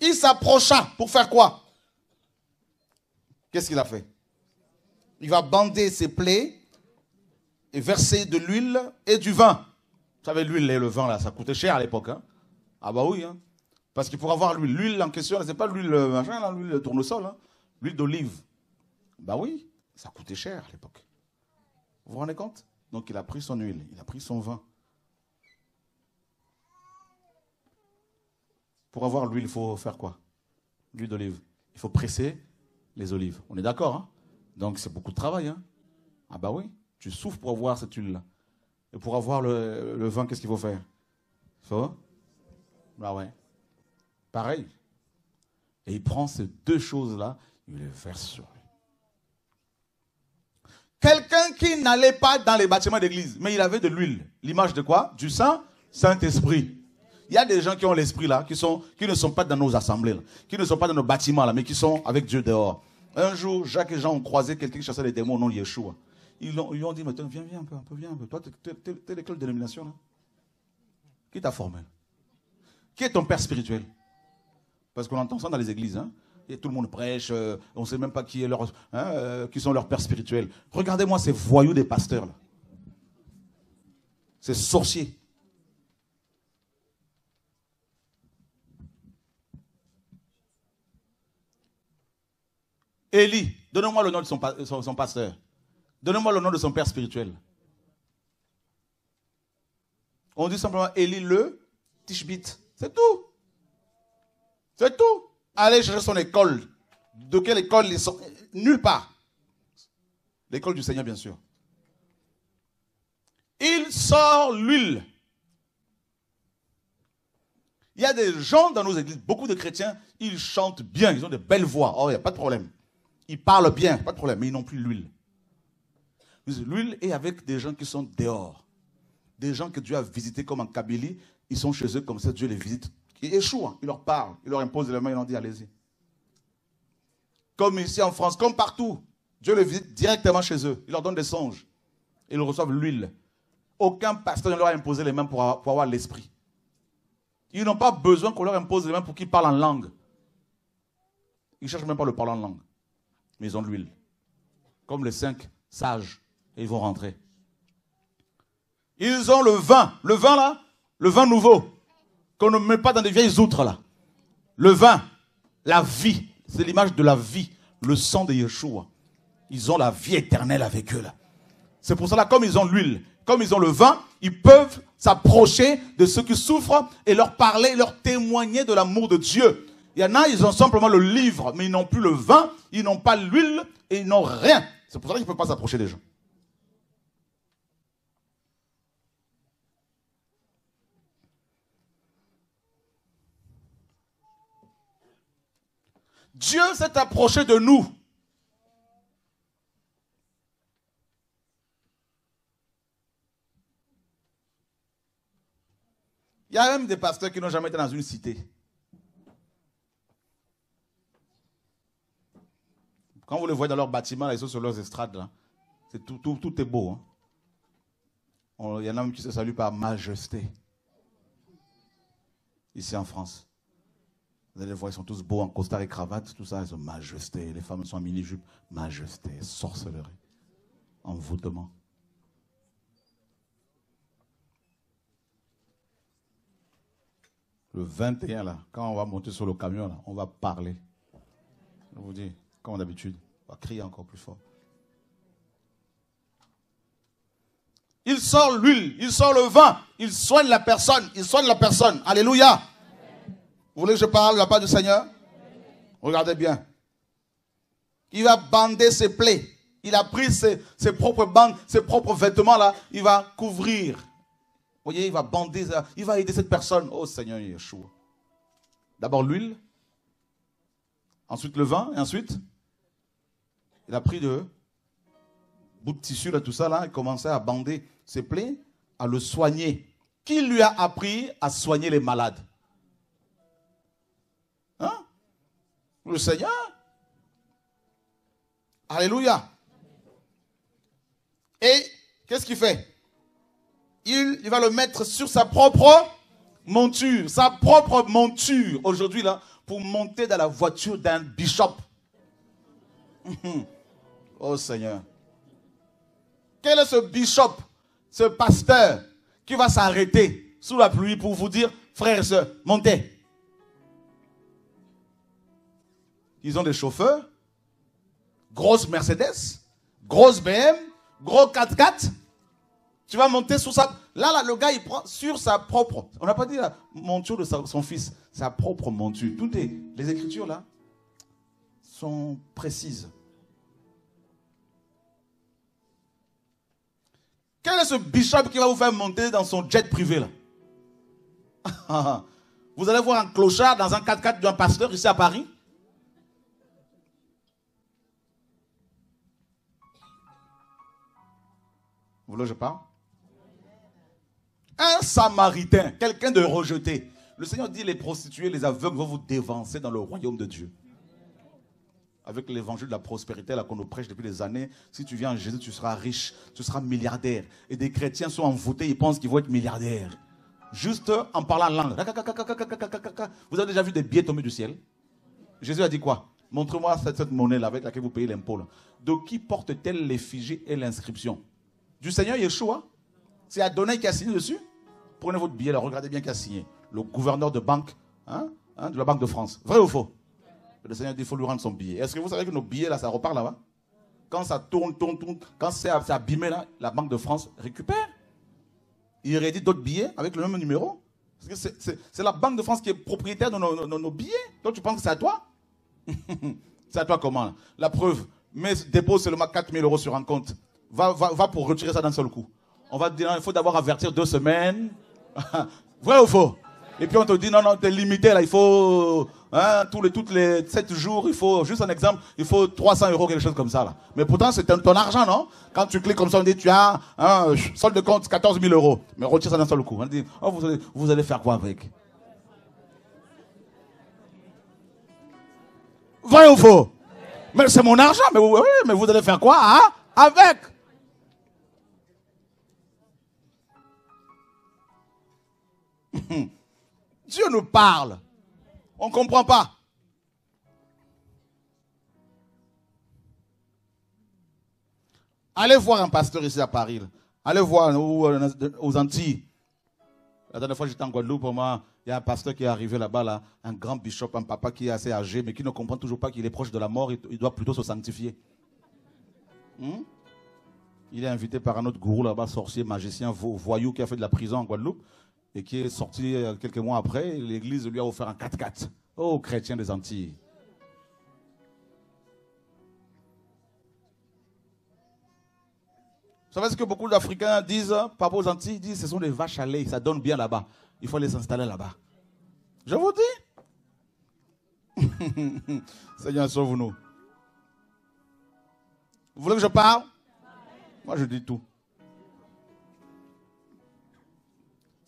Il s'approcha pour faire quoi? Qu'est-ce qu'il a fait? Il va bander ses plaies et verser de l'huile et du vin. Vous savez, l'huile et le vin, là, ça coûtait cher à l'époque. Hein? Ah bah oui. Hein? Parce qu'il pour avoir l'huile en question, ce n'est pas l'huile machin, l'huile de tournesol, hein? L'huile d'olive. Bah oui, ça coûtait cher à l'époque. Vous vous rendez compte? Donc il a pris son huile, il a pris son vin. Pour avoir l'huile, il faut faire quoi? L'huile d'olive. Il faut presser les olives. On est d'accord, hein? Donc c'est beaucoup de travail. Hein? Ah bah oui, tu souffres pour avoir cette huile-là. Et pour avoir le vin, qu'est-ce qu'il faut faire? Il faut? Bah ouais. Pareil. Et il prend ces deux choses-là, il les verse sur lui. Quelqu'un qui n'allait pas dans les bâtiments d'église, mais il avait de l'huile. L'image de quoi? Du Saint-Esprit. Il y a des gens qui ont l'esprit là, qui ne sont pas dans nos assemblées, là, qui ne sont pas dans nos bâtiments là, mais qui sont avec Dieu dehors. Un jour, Jacques et Jean ont croisé quelqu'un qui chassait les démons au nom de Yeshua. Ils lui ont dit, mais viens un peu, viens un peu. Toi, tu es l'école de dénomination là. Qui t'a formé? Qui est ton père spirituel? Parce qu'on entend ça dans les églises, hein. Et tout le monde prêche, on ne sait même pas qui sont leurs pères spirituels. Regardez-moi ces voyous des pasteurs là. Ces sorciers. Élie, donnez-moi le nom de son pasteur. Donnez-moi le nom de son père spirituel. On dit simplement Élie le Tishbite. C'est tout. C'est tout. Allez chercher son école. De quelle école ils sont? Nulle part. L'école du Seigneur, bien sûr. Il sort l'huile. Il y a des gens dans nos églises, beaucoup de chrétiens, ils chantent bien, ils ont de belles voix. Oh, il n'y a pas de problème. Ils parlent bien, pas de problème, mais ils n'ont plus l'huile. L'huile est avec des gens qui sont dehors. Des gens que Dieu a visités comme en Kabylie, ils sont chez eux comme ça, Dieu les visite. Ils échouent, ils leur parlent, ils leur imposent les mains, ils leur disent allez-y. Comme ici en France, comme partout, Dieu les visite directement chez eux. Il leur donne des songes. Ils reçoivent l'huile. Aucun pasteur ne leur a imposé les mains pour avoir l'esprit. Ils n'ont pas besoin qu'on leur impose les mains pour qu'ils parlent en langue. Ils ne cherchent même pas le parler en langue. Mais ils ont de l'huile. Comme les 5 sages. Et ils vont rentrer. Ils ont le vin. Le vin là, le vin nouveau. Qu'on ne met pas dans des vieilles outres là. Le vin, la vie. C'est l'image de la vie. Le sang de Yeshua. Ils ont la vie éternelle avec eux là. C'est pour cela, comme ils ont l'huile, comme ils ont le vin, ils peuvent s'approcher de ceux qui souffrent et leur parler, leur témoigner de l'amour de Dieu. Il y en a, ils ont simplement le livre, mais ils n'ont plus le vin, ils n'ont pas l'huile et ils n'ont rien. C'est pour ça qu'ils ne peuvent pas s'approcher des gens. Dieu s'est approché de nous. Il y a même des pasteurs qui n'ont jamais été dans une cité. Quand vous les voyez dans leur bâtiment, là, ils sont sur leurs estrades. Là. Tout est beau. Hein. Il y en a même qui se saluent par majesté. Ici en France. Vous allez voir, ils sont tous beaux en costard et cravate. Tout ça, ils sont majesté. Les femmes sont en mini-jupe. Majesté, sorcellerie, envoûtement. Le 21, là, quand on va monter sur le camion, là, on va parler. Je vous dis, comme d'habitude, on va crier encore plus fort. Il sort l'huile, il sort le vin, il soigne la personne, il soigne la personne. Alléluia. Vous voulez que je parle de la part du Seigneur? Regardez bien. Il va bander ses plaies. Il a pris ses propres bandes, ses propres vêtements là, il va couvrir. Vous voyez, il va bander, il va aider cette personne. Oh Seigneur Yeshua. D'abord l'huile, ensuite le vin, et ensuite, il a pris de bout de tissu, là, tout ça, là, il commençait à bander ses plaies, à le soigner. Qui lui a appris à soigner les malades? Hein? Le Seigneur. Alléluia. Et qu'est-ce qu'il fait? Il va le mettre sur sa propre monture. Sa propre monture, aujourd'hui, là, pour monter dans la voiture d'un bishop. Oh Seigneur. Quel est ce bishop, ce pasteur, qui va s'arrêter sous la pluie pour vous dire, frères et sœurs, montez. Ils ont des chauffeurs, grosse Mercedes, grosse BM, gros 4x4. Tu vas monter sur sa... Là, le gars, il prend sur sa propre... On n'a pas dit la monture de son fils. Sa propre monture. Tout est... Les écritures, là, sont précises. Quel est ce bishop qui va vous faire monter dans son jet privé, là? Vous allez voir un clochard dans un 4x4 d'un pasteur ici à Paris? Vous voulez que je parle? Un Samaritain, quelqu'un de rejeté. Le Seigneur dit, les prostituées, les aveugles vont vous dévancer dans le royaume de Dieu. Avec l'évangile de la prospérité là qu'on nous prêche depuis des années, si tu viens en Jésus, tu seras riche, tu seras milliardaire. Et des chrétiens sont envoûtés, ils pensent qu'ils vont être milliardaires. Juste en parlant langue. Vous avez déjà vu des billets tomber du ciel? Jésus a dit quoi? Montre-moi cette monnaie-là avec laquelle vous payez l'impôt. De qui porte-t-elle l'effigie et l'inscription? Du Seigneur Yeshua. C'est Adonai qui a signé dessus. Prenez votre billet, là, regardez bien qui a signé. Le gouverneur de banque, de la Banque de France. Vrai ou faux? Le Seigneur dit qu'il faut lui rendre son billet. Est-ce que vous savez que nos billets, là, ça repart là-bas? Quand ça tourne, quand c'est abîmé, là, la Banque de France récupère. Il réédite d'autres billets avec le même numéro. C'est la Banque de France qui est propriétaire de nos billets. Donc tu penses que c'est à toi? C'est à toi comment là? La preuve, mais dépose seulement 4 000 € sur un compte. Va pour retirer ça d'un seul coup. On va te dire, il faut d'abord avertir 2 semaines. Vrai ou faux? Et puis on te dit, non, tu es limité là, il faut, toutes les 7 jours, il faut, juste un exemple, il faut 300 €, quelque chose comme ça là. Mais pourtant, c'est ton argent, non? Quand tu cliques comme ça, on dit, tu as un solde de compte 14 000 €. Mais retire ça d'un seul coup. On dit, oh, vous allez faire quoi avec? Vrai ou faux? Mais c'est mon argent, mais vous allez faire quoi, hein? Avec? Dieu nous parle. On ne comprend pas. Allez voir un pasteur ici à Paris. Là. Allez voir aux Antilles. La dernière fois, j'étais en Guadeloupe. Il y a un pasteur qui est arrivé là-bas, là, un grand bishop, un papa qui est assez âgé, mais qui ne comprend toujours pas qu'il est proche de la mort. Il doit plutôt se sanctifier. Il est invité par un autre gourou là-bas, sorcier, magicien, voyou qui a fait de la prison en Guadeloupe. Et qui est sorti quelques mois après, l'église lui a offert un 4x4. Oh, chrétien des Antilles. Vous savez ce que beaucoup d'Africains disent, par rapport aux Antilles? Ils disent ce sont des vaches à lait, ça donne bien là-bas. Il faut aller s'installer là-bas. Je vous dis. Seigneur, sauve-nous. Vous voulez que je parle? Moi, je dis tout.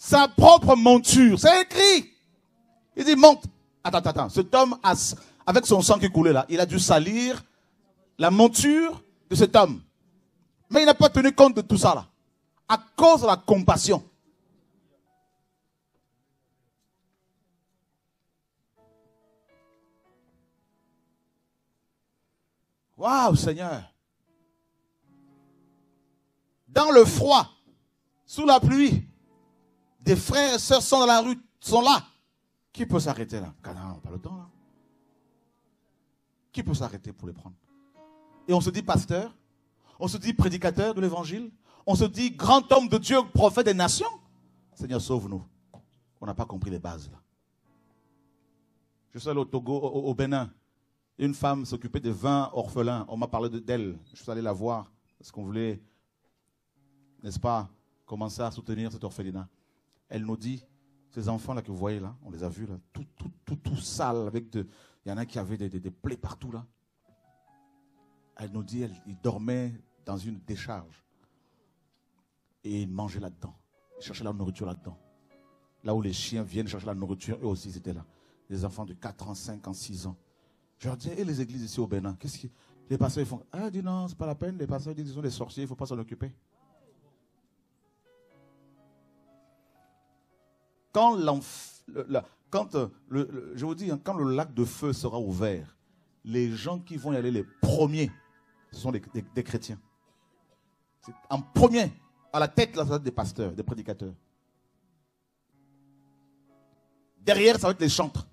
sa propre monture. C'est écrit. Il dit, monte. Attends. Cet homme, avec son sang qui coulait là, il a dû salir la monture de cet homme. Mais il n'a pas tenu compte de tout ça là. À cause de la compassion. Waouh, Seigneur. Dans le froid, sous la pluie, des frères et sœurs sont dans la rue, sont là. Qui peut s'arrêter là? Non, pas le temps là. Qui peut s'arrêter pour les prendre? Et on se dit pasteur, on se dit prédicateur de l'évangile, on se dit grand homme de Dieu, prophète des nations. Seigneur, sauve-nous. On n'a pas compris les bases là. Je suis allé au Togo, au Bénin. Une femme s'occupait de 20 orphelins. On m'a parlé d'elle. Je suis allé la voir parce qu'on voulait, n'est-ce pas, commencer à soutenir cet orphelinat. Elle nous dit, ces enfants-là que vous voyez là, on les a vus là, tout sale, avec il y en a qui avaient des plaies partout là. Elle nous dit, ils dormaient dans une décharge. Et ils mangeaient là-dedans. Ils cherchaient la nourriture là-dedans. Là où les chiens viennent chercher la nourriture, eux aussi ils étaient là. Les enfants de 4 ans, 5 ans, 6 ans. Je leur dis, et les églises ici au Bénin, qu'est-ce que les pasteurs ils font? Ah, dis non, c'est pas la peine. Les pasteurs disent, ils sont des sorciers, il ne faut pas s'en occuper. Quand je vous dis, quand le lac de feu sera ouvert, les gens qui vont y aller les premiers, ce sont des chrétiens. En premier, à la tête, là, ça va être des pasteurs, des prédicateurs. Derrière, ça va être les chantres.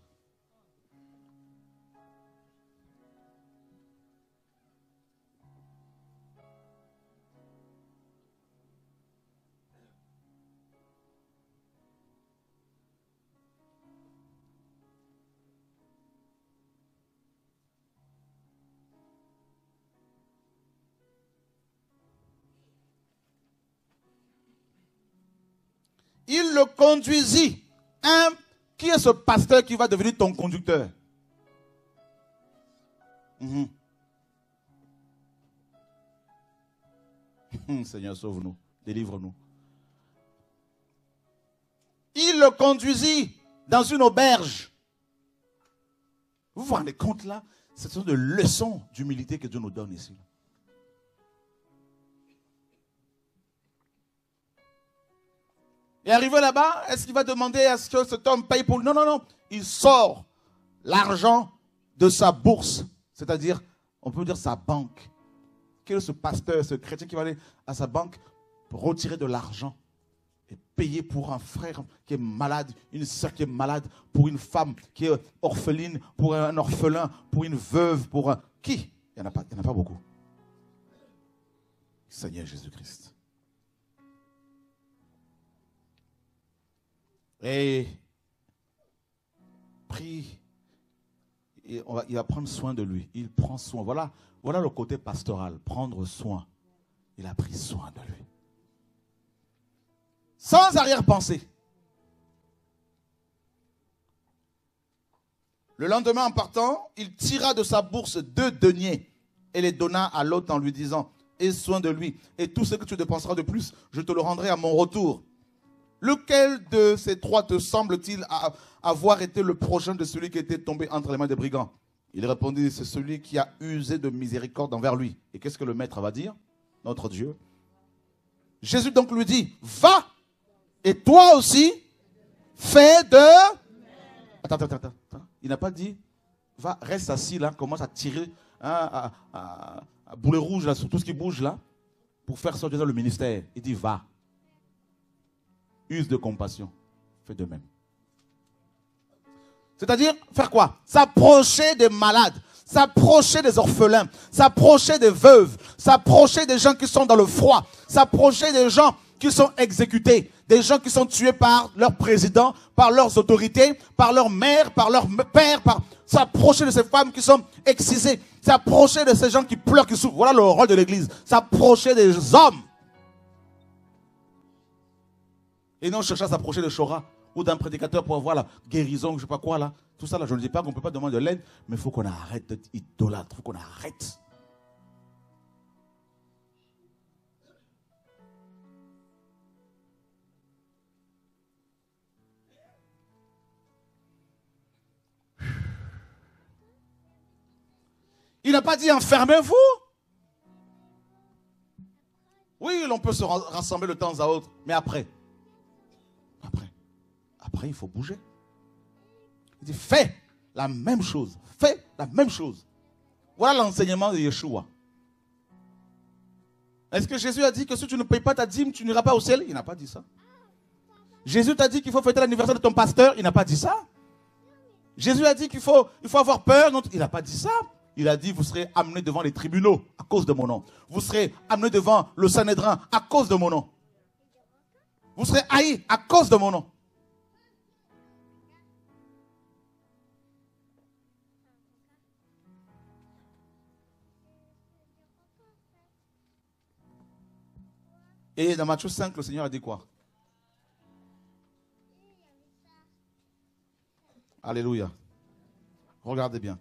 Il le conduisit. Qui est ce pasteur qui va devenir ton conducteur? Seigneur, sauve-nous, délivre-nous. Il le conduisit dans une auberge. Vous vous rendez compte là? Ce sont des leçons d'humilité que Dieu nous donne ici. Et arrivé là-bas, est-ce qu'il va demander à ce que cet homme paye pour lui? Non. Il sort l'argent de sa bourse, c'est-à-dire, on peut dire sa banque. Quel est ce pasteur, ce chrétien qui va aller à sa banque pour retirer de l'argent et payer pour un frère qui est malade, une soeur qui est malade, pour une femme qui est orpheline, pour un orphelin, pour une veuve, pour un... Qui? Il n'y en a pas beaucoup. Seigneur Jésus-Christ. Et prie, il va prendre soin de lui. Il prend soin. Voilà le côté pastoral, prendre soin. Il a pris soin de lui. Sans arrière-pensée. Le lendemain, en partant, il tira de sa bourse 2 deniers et les donna à l'autre en lui disant, aie soin de lui, et tout ce que tu dépenseras de plus, je te le rendrai à mon retour. Lequel de ces 3 te semble-t-il avoir été le prochain de celui qui était tombé entre les mains des brigands? Il répondit, c'est celui qui a usé de miséricorde envers lui. Et qu'est-ce que le maître va dire? Notre Dieu. Jésus donc lui dit, va, et toi aussi, fais de... Attends. Il n'a pas dit, va, reste assis là, commence à tirer à boulet rouge là, sur tout ce qui bouge là, pour faire sortir le ministère. Il dit, va. Use de compassion. Fais de même. C'est-à-dire, faire quoi? S'approcher des malades, s'approcher des orphelins, s'approcher des veuves, s'approcher des gens qui sont dans le froid, s'approcher des gens qui sont exécutés, des gens qui sont tués par leur président, par leurs autorités, par leur mère, par leur père, s'approcher de ces femmes qui sont excisées, s'approcher de ces gens qui pleurent, qui souffrent. Voilà le rôle de l'église. S'approcher des hommes. Et non chercher à s'approcher de Chora ou d'un prédicateur pour avoir la guérison, je ne sais pas quoi là. Tout ça là, je ne dis pas qu'on ne peut pas demander de l'aide, mais il faut qu'on arrête d'être idolâtre, il faut qu'on arrête. Il n'a pas dit enfermez-vous. Oui, l'on peut se rassembler de temps à autre, mais après, il faut bouger. Il dit, fais la même chose. Fais la même chose. Voilà l'enseignement de Yeshua. Est-ce que Jésus a dit que si tu ne payes pas ta dîme, tu n'iras pas au ciel? Il n'a pas dit ça. Jésus t'a dit qu'il faut fêter l'anniversaire de ton pasteur? Il n'a pas dit ça. Jésus a dit qu'il faut avoir peur? Non, il n'a pas dit ça. Il a dit, vous serez amenés devant les tribunaux à cause de mon nom. Vous serez amenés devant le Sanhédrin à cause de mon nom. Vous serez haïs à cause de mon nom. Et dans Matthieu 5, le Seigneur a dit quoi? Alléluia. Regardez bien.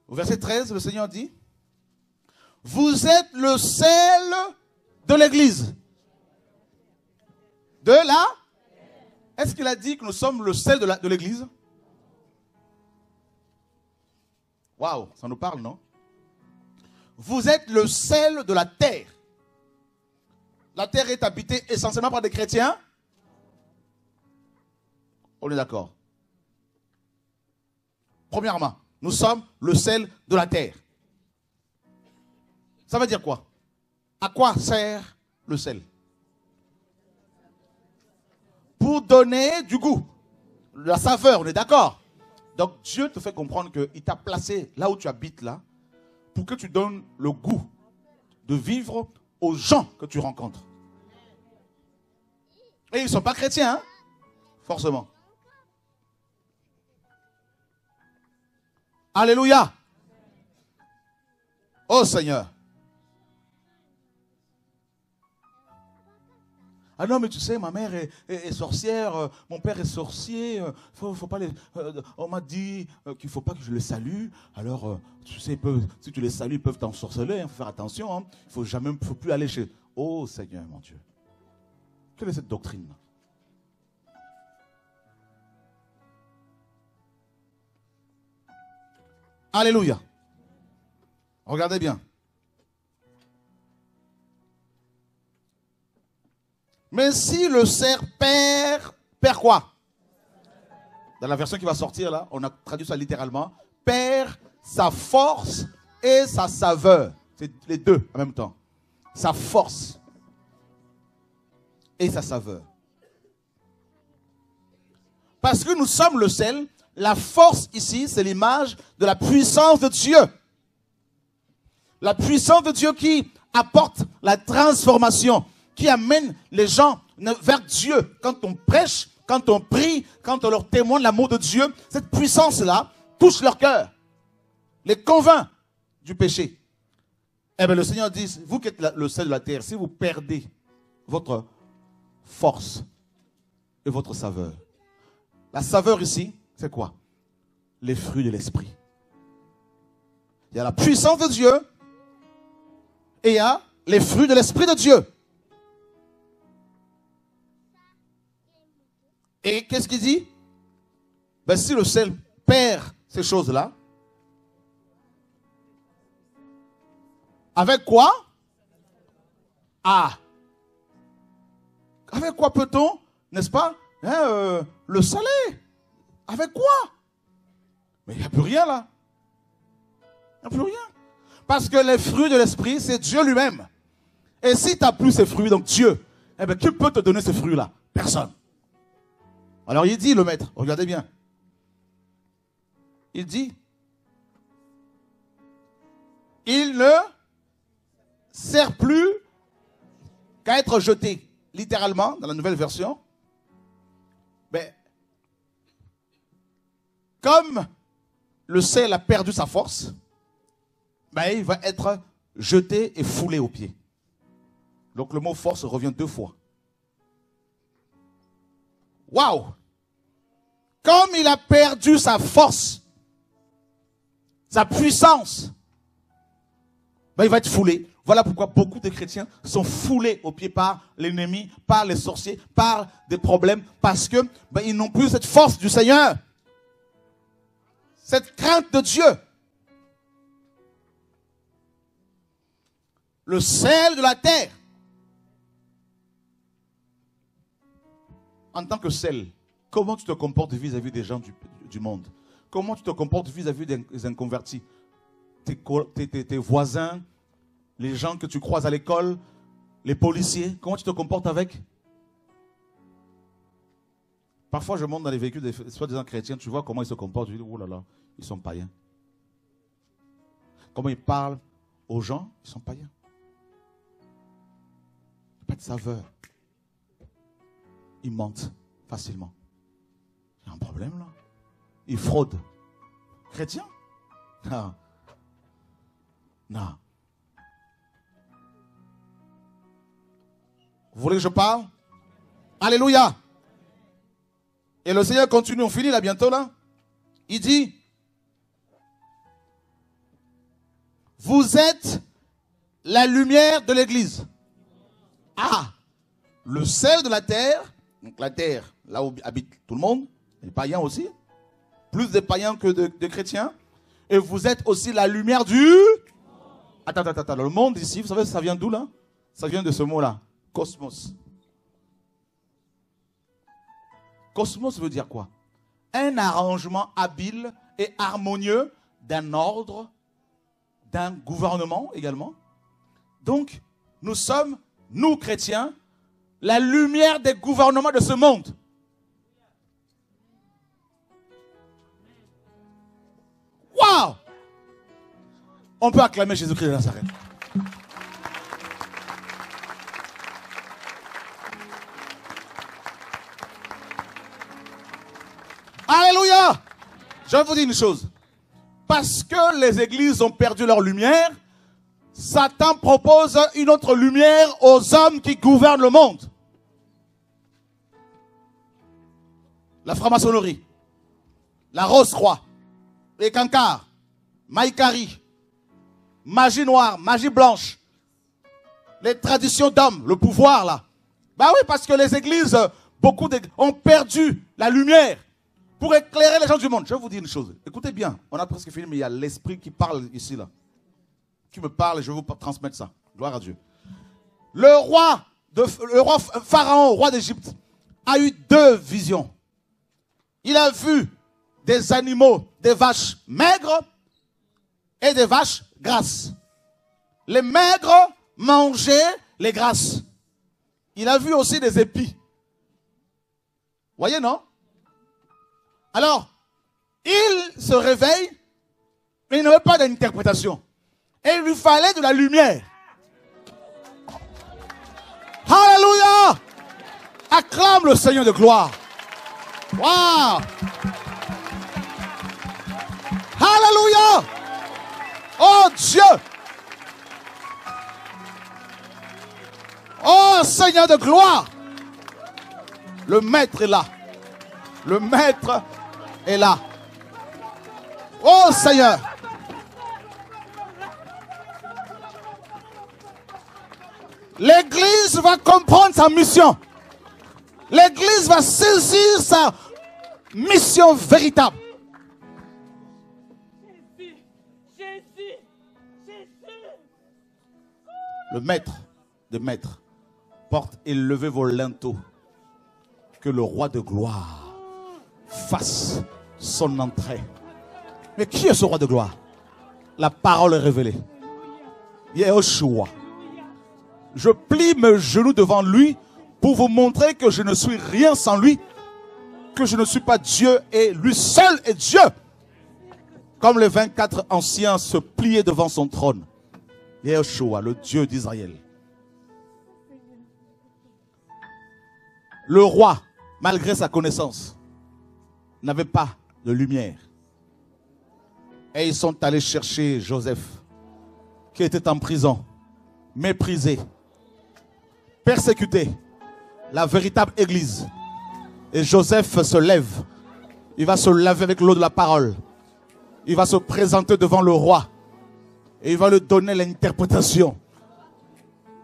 Au verset 13, le Seigneur dit, vous êtes le sel de l'église. De là? Est-ce qu'il a dit que nous sommes le sel de l'église? Waouh, ça nous parle, non? Vous êtes le sel de la terre. La terre est habitée essentiellement par des chrétiens. On est d'accord. Premièrement, nous sommes le sel de la terre. Ça veut dire quoi? À quoi sert le sel? Pour donner du goût, la saveur, on est d'accord? Donc Dieu te fait comprendre qu'il t'a placé là où tu habites là, pour que tu donnes le goût de vivre aux gens que tu rencontres. Et ils ne sont pas chrétiens, hein? Forcément. Alléluia. Oh Seigneur. Ah non, mais tu sais, ma mère est sorcière, mon père est sorcier, faut pas les, on m'a dit qu'il ne faut pas que je les salue. Alors, tu sais, si tu les salues, ils peuvent t'ensorceler, il faut faire attention. Hein. Il ne faut plus aller chez... Oh Seigneur, mon Dieu. Quelle est cette doctrine? Alléluia. Regardez bien. Mais si le cerf perd quoi? Dans la version qui va sortir là, on a traduit ça littéralement. Perd sa force et sa saveur. C'est les deux en même temps. Sa force et sa saveur. Parce que nous sommes le sel, la force ici, c'est l'image de la puissance de Dieu. La puissance de Dieu qui apporte la transformation, qui amène les gens vers Dieu. Quand on prêche, quand on prie, quand on leur témoigne l'amour de Dieu, cette puissance-là touche leur cœur, les convainc du péché. Eh bien, le Seigneur dit, vous qui êtes le sel de la terre, si vous perdez votre force et votre saveur. La saveur ici, c'est quoi? Les fruits de l'esprit. Il y a la puissance de Dieu et il y a les fruits de l'esprit de Dieu. Et qu'est-ce qu'il dit? Ben, si le sel perd ces choses-là, avec quoi? Ah! Avec quoi peut-on, n'est-ce pas, le saler? Avec quoi? Mais il n'y a plus rien là. Il n'y a plus rien. Parce que les fruits de l'esprit, c'est Dieu lui-même. Et si tu n'as plus ces fruits, donc Dieu, eh bien, qui peut te donner ces fruits-là? Personne. Alors il dit, le maître, regardez bien. Il dit, il ne sert plus qu'à être jeté. Littéralement, dans la nouvelle version. Mais, comme le sel a perdu sa force, ben, il va être jeté et foulé aux pieds. Donc le mot force revient 2 fois. Waouh! Comme il a perdu sa force, sa puissance, ben, il va être foulé. Voilà pourquoi beaucoup de chrétiens sont foulés aux pieds par l'ennemi, par les sorciers, par des problèmes, parce que ils n'ont plus cette force du Seigneur, cette crainte de Dieu. Le sel de la terre. En tant que sel, comment tu te comportes vis-à-vis des gens du monde? Comment tu te comportes vis-à-vis des inconvertis? Tes voisins, les gens que tu croises à l'école, les policiers, comment tu te comportes avec? Parfois, je monte dans les véhicules des soi-disant chrétiens, tu vois comment ils se comportent, je dis, oh là là, ils sont païens. Comment ils parlent aux gens, ils sont païens. Il n'y a pas de saveur. Ils mentent facilement. Il y a un problème là. Ils fraudent. Chrétiens? Non. Non. Vous voulez que je parle? Alléluia. Et le Seigneur continue, on finit là bientôt là. Il dit, vous êtes la lumière de l'église. Ah, le sel de la terre, donc la terre, là où habite tout le monde, les païens aussi, plus de païens que de chrétiens. Et vous êtes aussi la lumière du... Attends, le monde ici, vous savez, ça vient d'où là? Ça vient de ce mot-là, cosmos. Cosmos veut dire quoi? Un arrangement habile et harmonieux d'un ordre, d'un gouvernement également. Donc, nous sommes, nous chrétiens, la lumière des gouvernements de ce monde. Waouh! On peut acclamer Jésus-Christ de Nazareth. Alléluia! Je vais vous dire une chose. Parce que les églises ont perdu leur lumière, Satan propose une autre lumière aux hommes qui gouvernent le monde. La franc-maçonnerie, la rose-croix, les cancars, maïkari, magie noire, magie blanche, les traditions d'hommes, le pouvoir là. Bah oui, parce que les églises, beaucoup ont perdu la lumière pour éclairer les gens du monde. Je vais vous dire une chose, écoutez bien, on a presque fini, mais il y a l'esprit qui parle ici là. Qui me parle et je vais vous transmettre ça. Gloire à Dieu. Le roi Pharaon, roi d'Égypte, a eu deux visions. Il a vu des animaux, des vaches maigres et des vaches grasses. Les maigres mangeaient les grasses. Il a vu aussi des épis. Voyez, non? Alors, il se réveille, mais il n'avait pas d'interprétation. Et il lui fallait de la lumière. Alléluia! Acclame le Seigneur de gloire. Waouh! Alléluia! Oh Dieu! Oh Seigneur de gloire! Le maître est là. Le maître est là. Oh Seigneur! L'église va comprendre sa mission. L'église va saisir sa mission véritable. Le maître des maîtres porte élevez vos linteaux. Que le roi de gloire fasse son entrée. Mais qui est ce roi de gloire? La parole est révélée. Yeshua. Je plie mes genoux devant lui pour vous montrer que je ne suis rien sans lui, que je ne suis pas Dieu et lui seul est Dieu. Comme les 24 anciens se pliaient devant son trône. Yeshua, le Dieu d'Israël. Le roi, malgré sa connaissance, n'avait pas de lumière. Et ils sont allés chercher Joseph, qui était en prison, méprisé, persécuté, la véritable église. Et Joseph se lève. Il va se laver avec l'eau de la parole. Il va se présenter devant le roi. Et il va lui donner l'interprétation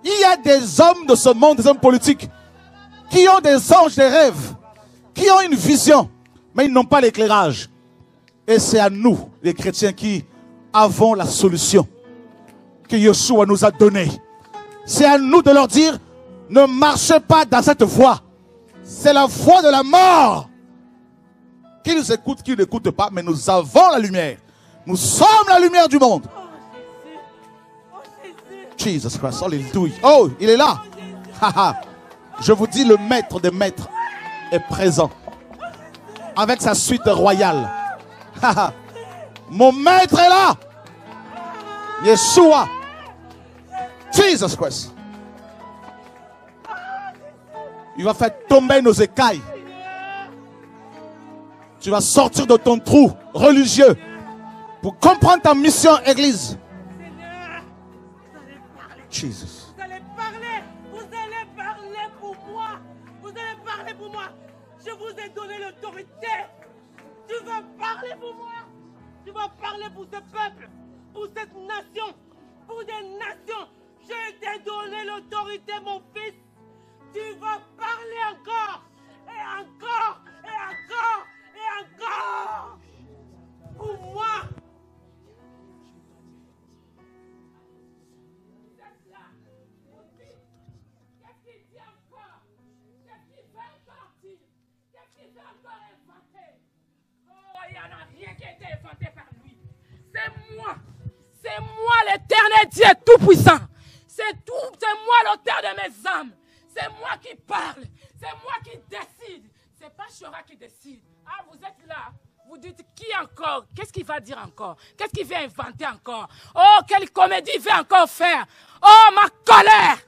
Il y a des hommes de ce monde, des hommes politiques, qui ont des anges, des rêves, qui ont une vision, mais ils n'ont pas l'éclairage. Et c'est à nous, les chrétiens, qui avons la solution que Yeshua nous a donnée. C'est à nous de leur dire, ne marchez pas dans cette voie. C'est la voie de la mort. Qu'ils écoutent, qu'ils n'écoutent pas, mais nous avons la lumière. Nous sommes la lumière du monde. Jesus Christ, alléluia. Oh, il est là. Je vous dis, le maître des maîtres est présent. Avec sa suite royale. Mon maître est là. Yeshua. Jesus Christ. Il va faire tomber nos écailles. Tu vas sortir de ton trou religieux pour comprendre ta mission, Église. Jesus. Vous allez parler pour moi. Vous allez parler pour moi. Je vous ai donné l'autorité. Tu vas parler pour moi. Tu vas parler pour ce peuple, pour cette nation, pour des nations. Je t'ai donné l'autorité, mon fils. Tu vas parler encore, et encore, et encore, et encore. Pour moi. C'est moi l'éternel Dieu tout-puissant. C'est moi l'auteur de mes âmes. C'est moi qui parle. C'est moi qui décide. C'est pas Shora qui décide. Ah, vous êtes là. Vous dites qui encore? Qu'est-ce qu'il va dire encore? Qu'est-ce qu'il va inventer encore? Oh, quelle comédie il va encore faire? Oh, ma colère!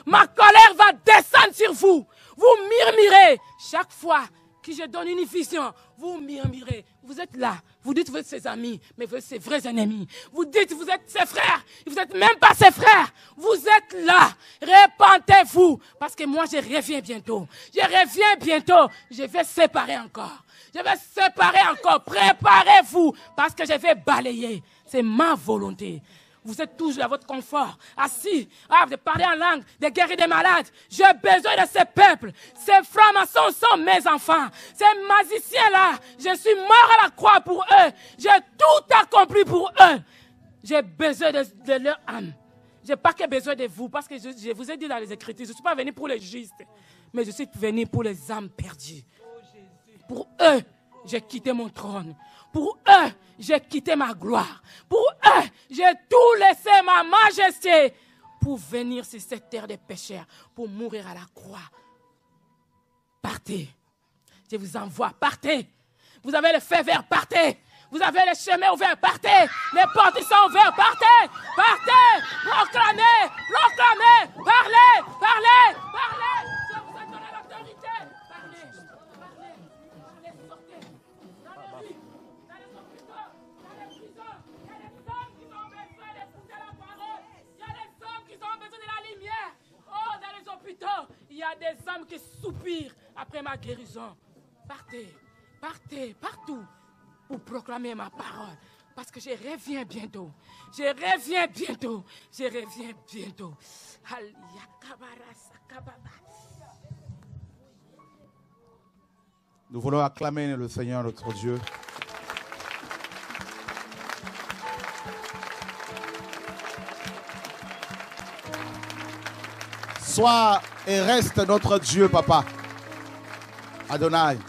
Ma colère va descendre sur vous. Vous murmurez chaque fois que je donne une vision. Vous murmurez. Vous êtes là. Vous dites que vous êtes ses amis, mais vous êtes ses vrais ennemis. Vous dites que vous êtes ses frères. Vous n'êtes même pas ses frères. Vous êtes là. Répentez-vous. Parce que moi, je reviens bientôt. Je reviens bientôt. Je vais séparer encore. Je vais séparer encore. Préparez-vous. Parce que je vais balayer. C'est ma volonté. Vous êtes toujours à votre confort, assis, de parler en langue, de guérir des malades. J'ai besoin de ce peuple. Ces francs-maçons sont mes enfants. Ces magiciens-là, je suis mort à la croix pour eux. J'ai tout accompli pour eux. J'ai besoin de leur âme. Je n'ai pas que besoin de vous, parce que je vous ai dit dans les Écritures, je ne suis pas venu pour les justes, mais je suis venu pour les âmes perdues. Pour eux, j'ai quitté mon trône. Pour eux, j'ai quitté ma gloire. Pour eux, j'ai tout laissé, ma majesté, pour venir sur cette terre des pécheurs, pour mourir à la croix. Partez. Je vous envoie, partez. Vous avez le feu vert, partez. Vous avez les chemins ouverts, partez. Les portes sont ouvertes, partez. Partez. Proclamez, proclamez. Parlez, parlez, parlez. Je vous ai donné l'autorité. Parlez, parlez, parlez, sortez. Dans les rues, dans les hôpitaux, dans les prisons. Il y a des hommes qui ont besoin d'écouter la parole. Il y a des hommes qui ont besoin de la lumière. Oh, dans les hôpitaux, il y a des hommes qui soupirent après ma guérison. Partez, partez, partout. Pour proclamer ma parole. Parce que je reviens bientôt. Je reviens bientôt. Je reviens bientôt. Nous voulons acclamer le Seigneur, notre Dieu. Sois et reste notre Dieu, Papa. Adonai.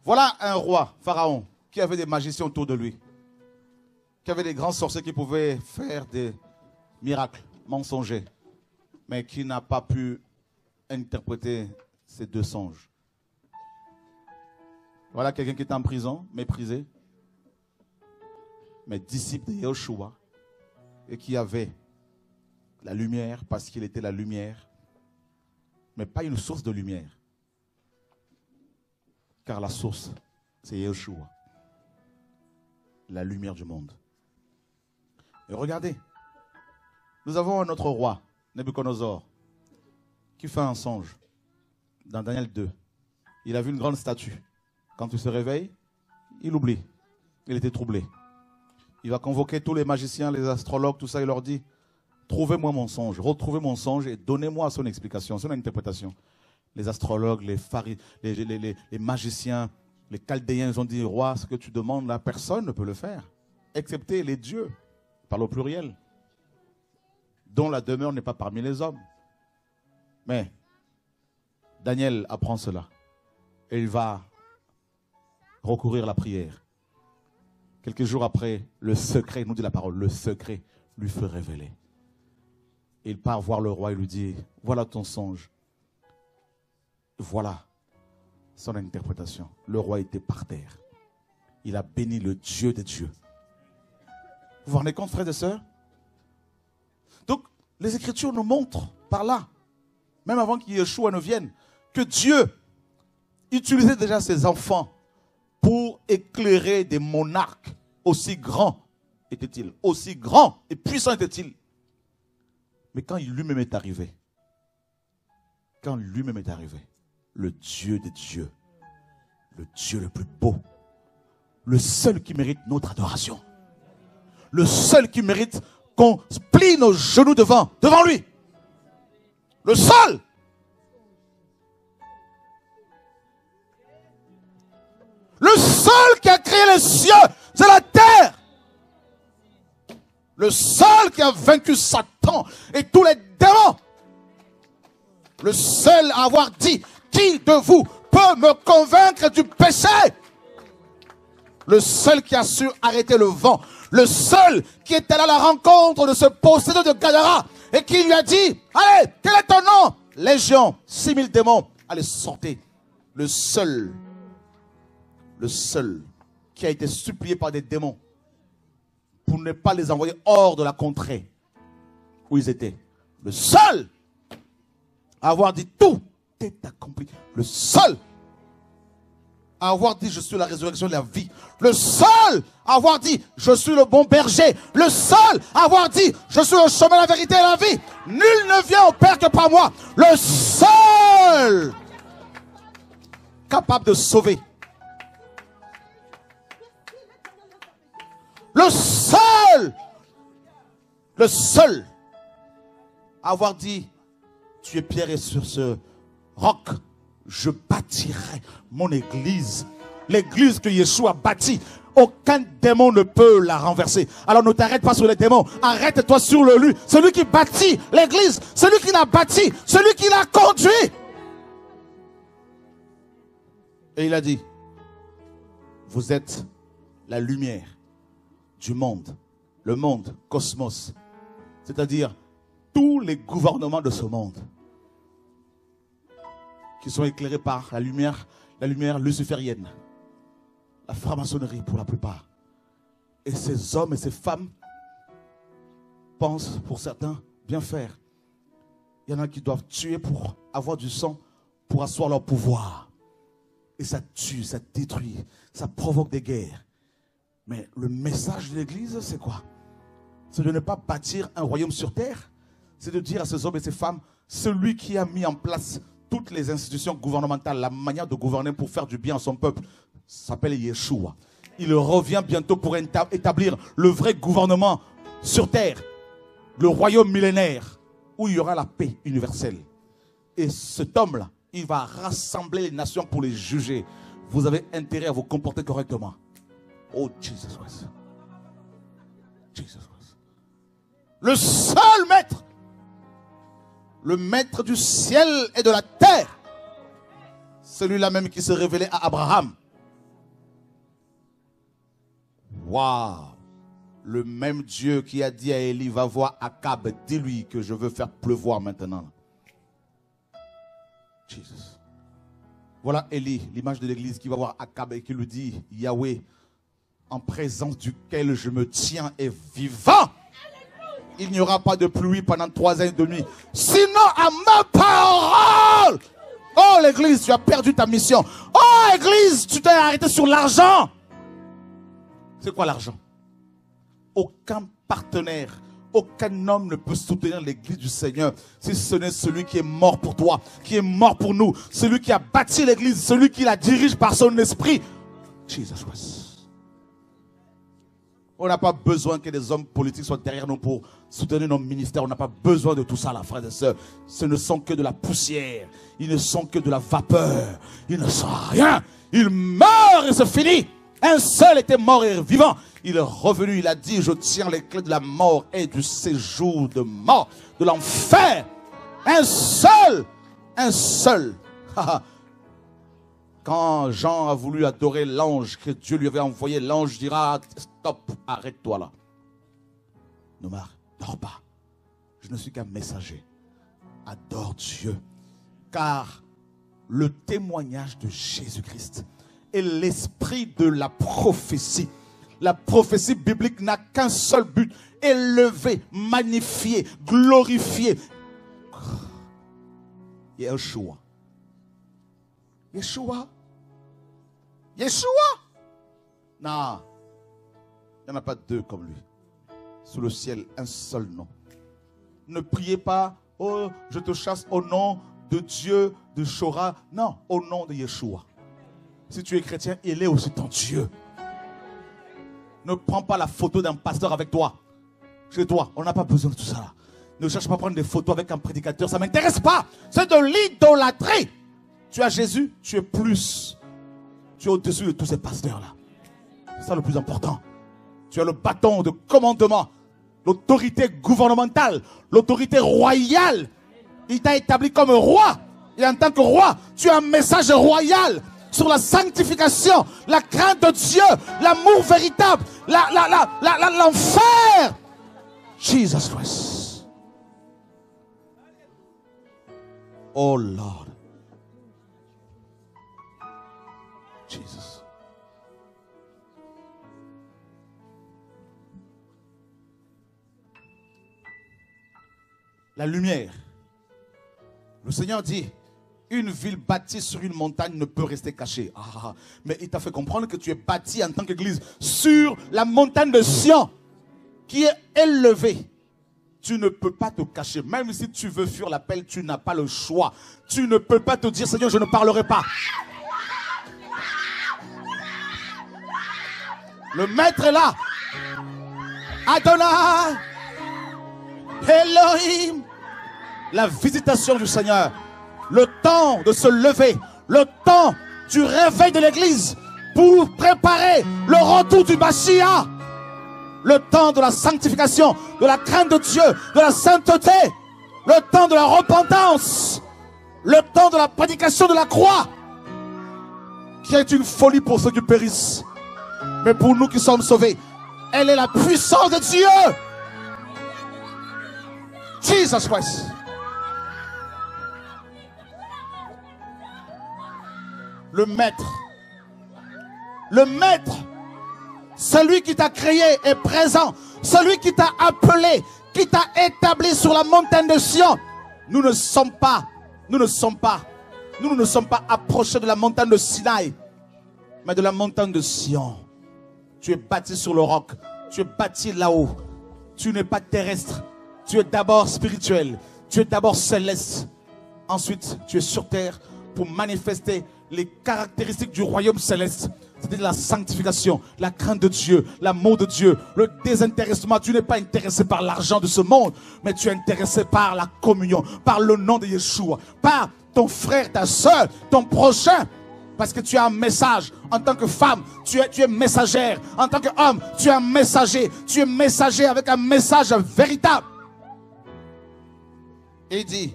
Voilà un roi, Pharaon, qui avait des magiciens autour de lui, qui avait des grands sorciers qui pouvaient faire des miracles mensongers, mais qui n'a pas pu interpréter ces deux songes. Voilà quelqu'un qui est en prison, méprisé, mais disciple de Yeshua, et qui avait la lumière parce qu'il était la lumière, mais pas une source de lumière. Car la source, c'est Yeshua, la lumière du monde. Et regardez, nous avons notre roi, Nebuchadnezzar, qui fait un songe. Dans Daniel 2, il a vu une grande statue. Quand il se réveille, il oublie. Il était troublé. Il va convoquer tous les magiciens, les astrologues, tout ça. Il leur dit, trouvez-moi mon songe, retrouvez mon songe et donnez-moi son explication, son interprétation. Les astrologues, les magiciens, les chaldéens, ils ont dit, roi, ce que tu demandes là, personne ne peut le faire, excepté les dieux, par le pluriel, dont la demeure n'est pas parmi les hommes. Mais Daniel apprend cela et il va recourir à la prière. Quelques jours après, le secret, nous dit la parole, le secret lui fut révélé. Il part voir le roi et lui dit, voilà ton songe. Voilà son interprétation. Le roi était par terre. Il a béni le Dieu des dieux. Vous vous rendez compte, frères et sœurs? Donc, les Écritures nous montrent par là, même avant qu'Yeshua ne vienne, que Dieu utilisait déjà ses enfants pour éclairer des monarques. Aussi grands étaient-ils, aussi grands et puissants étaient-ils. Mais quand lui-même est arrivé, le Dieu des dieux, le Dieu le plus beau, le seul qui mérite notre adoration, le seul qui mérite qu'on plie nos genoux devant lui, le seul. Le seul qui a créé les cieux et la terre. Le seul qui a vaincu Satan et tous les démons. Le seul à avoir dit, qui de vous peut me convaincre du péché? Le seul qui a su arrêter le vent. Le seul qui est allé à la rencontre de ce possédeur de Gadara et qui lui a dit, allez, quel est ton nom? Légion, 6000 démons. Allez, sortez. Le seul qui a été supplié par des démons pour ne pas les envoyer hors de la contrée où ils étaient. Le seul à avoir dit tout est accompli. Le seul à avoir dit je suis la résurrection et la vie. Le seul à avoir dit je suis le bon berger. Le seul à avoir dit je suis le chemin, la vérité et la vie. Nul ne vient au Père que par moi. Le seul capable de sauver. Le seul à avoir dit, tu es Pierre et sur ce roc, je bâtirai mon église. L'église que Yeshua a bâtie, aucun démon ne peut la renverser. Alors ne t'arrête pas sur les démons, arrête-toi sur lui, celui qui bâtit l'église, celui qui l'a bâti, celui qui l'a conduit. Et il a dit, vous êtes la lumière du monde, le monde, cosmos, c'est-à-dire tous les gouvernements de ce monde qui sont éclairés par la lumière luciférienne, la franc-maçonnerie pour la plupart. Et ces hommes et ces femmes pensent, pour certains, bien faire. Il y en a qui doivent tuer pour avoir du sang, pour asseoir leur pouvoir. Et ça tue, ça détruit, ça provoque des guerres. Mais le message de l'Église, c'est quoi? C'est de ne pas bâtir un royaume sur terre. C'est de dire à ces hommes et ces femmes, celui qui a mis en place toutes les institutions gouvernementales, la manière de gouverner pour faire du bien à son peuple, s'appelle Yeshua. Il revient bientôt pour établir le vrai gouvernement sur terre, le royaume millénaire, où il y aura la paix universelle. Et cet homme-là, il va rassembler les nations pour les juger. Vous avez intérêt à vous comporter correctement. Oh, Jesus Christ. Jesus Christ. Le seul maître, le maître du ciel et de la terre, celui-là même qui s'est révélé à Abraham. Waouh! Le même Dieu qui a dit à Élie, va voir Akab, dis-lui que je veux faire pleuvoir maintenant. Jesus. Voilà Élie, l'image de l'église qui va voir Akab et qui lui dit, Yahweh, en présence duquel je me tiens est vivant. Il n'y aura pas de pluie pendant 3 ans et demi. Sinon, à ma parole. Oh, l'église, tu as perdu ta mission. Oh, église, tu t'es arrêté sur l'argent. C'est quoi l'argent? Aucun partenaire, aucun homme ne peut soutenir l'église du Seigneur si ce n'est celui qui est mort pour toi, qui est mort pour nous, celui qui a bâti l'église, celui qui la dirige par son esprit. Jesus Christ. On n'a pas besoin que des hommes politiques soient derrière nous pour soutenir nos ministères. On n'a pas besoin de tout ça, là, frères et sœurs. Ce ne sont que de la poussière. Ils ne sont que de la vapeur. Ils ne sont rien. Ils meurent et c'est fini. Un seul était mort et vivant. Il est revenu, il a dit, je tiens les clés de la mort et du séjour de mort, de l'enfer. Un seul. Un seul. Quand Jean a voulu adorer l'ange que Dieu lui avait envoyé, l'ange dira, stop, arrête-toi là. Ne m'adore pas. Je ne suis qu'un messager. Adore Dieu. Car le témoignage de Jésus-Christ est l'esprit de la prophétie. La prophétie biblique n'a qu'un seul but. Élever, magnifier, glorifier. Yeshua. Yeshua. Yeshua. Non. Il n'y en a pas deux comme lui. Sous le ciel, un seul nom. Ne priez pas, oh, je te chasse au nom de Dieu, de Shora. Non, au nom de Yeshua. Si tu es chrétien, il est aussi ton Dieu. Ne prends pas la photo d'un pasteur avec toi. Chez toi, on n'a pas besoin de tout ça là. Ne cherche pas à prendre des photos avec un prédicateur, ça ne m'intéresse pas. C'est de l'idolâtrie. Tu as Jésus, tu es plus. Tu es au-dessus de tous ces pasteurs-là. C'est ça le plus important. Tu as le bâton de commandement, l'autorité gouvernementale, l'autorité royale. Il t'a établi comme roi. Et en tant que roi, tu as un message royal sur la sanctification, la crainte de Dieu, l'amour véritable, l'enfer. Jesus Christ. Oh Lord. Jesus. La lumière. Le Seigneur dit, une ville bâtie sur une montagne ne peut rester cachée. Mais il t'a fait comprendre que tu es bâti en tant qu'église sur la montagne de Sion qui est élevée. Tu ne peux pas te cacher. Même si tu veux fuir l'appel, tu n'as pas le choix. Tu ne peux pas te dire, Seigneur, je ne parlerai pas. Le maître est là. Adonai. Elohim. La visitation du Seigneur. Le temps de se lever. Le temps du réveil de l'église. Pour préparer le retour du Mashiach. Le temps de la sanctification. De la crainte de Dieu. De la sainteté. Le temps de la repentance. Le temps de la prédication de la croix. Qui est une folie pour ceux qui périssent. Mais pour nous qui sommes sauvés, elle est la puissance de Dieu. Jesus Christ. Le maître, celui qui t'a créé est présent. Celui qui t'a appelé, qui t'a établi sur la montagne de Sion. Nous ne sommes pas approchés de la montagne de Sinaï, mais de la montagne de Sion. Tu es bâti sur le roc. Tu es bâti là-haut. Tu n'es pas terrestre. Tu es d'abord spirituel. Tu es d'abord céleste. Ensuite, tu es sur terre pour manifester les caractéristiques du royaume céleste. C'est-à-dire la sanctification, la crainte de Dieu, l'amour de Dieu, le désintéressement. Tu n'es pas intéressé par l'argent de ce monde, mais tu es intéressé par la communion, par le nom de Yeshua, par ton frère, ta soeur, ton prochain. Parce que tu as un message. En tant que femme, tu es messagère. En tant qu'homme, tu es un messager. Tu es messager avec un message véritable. Et il dit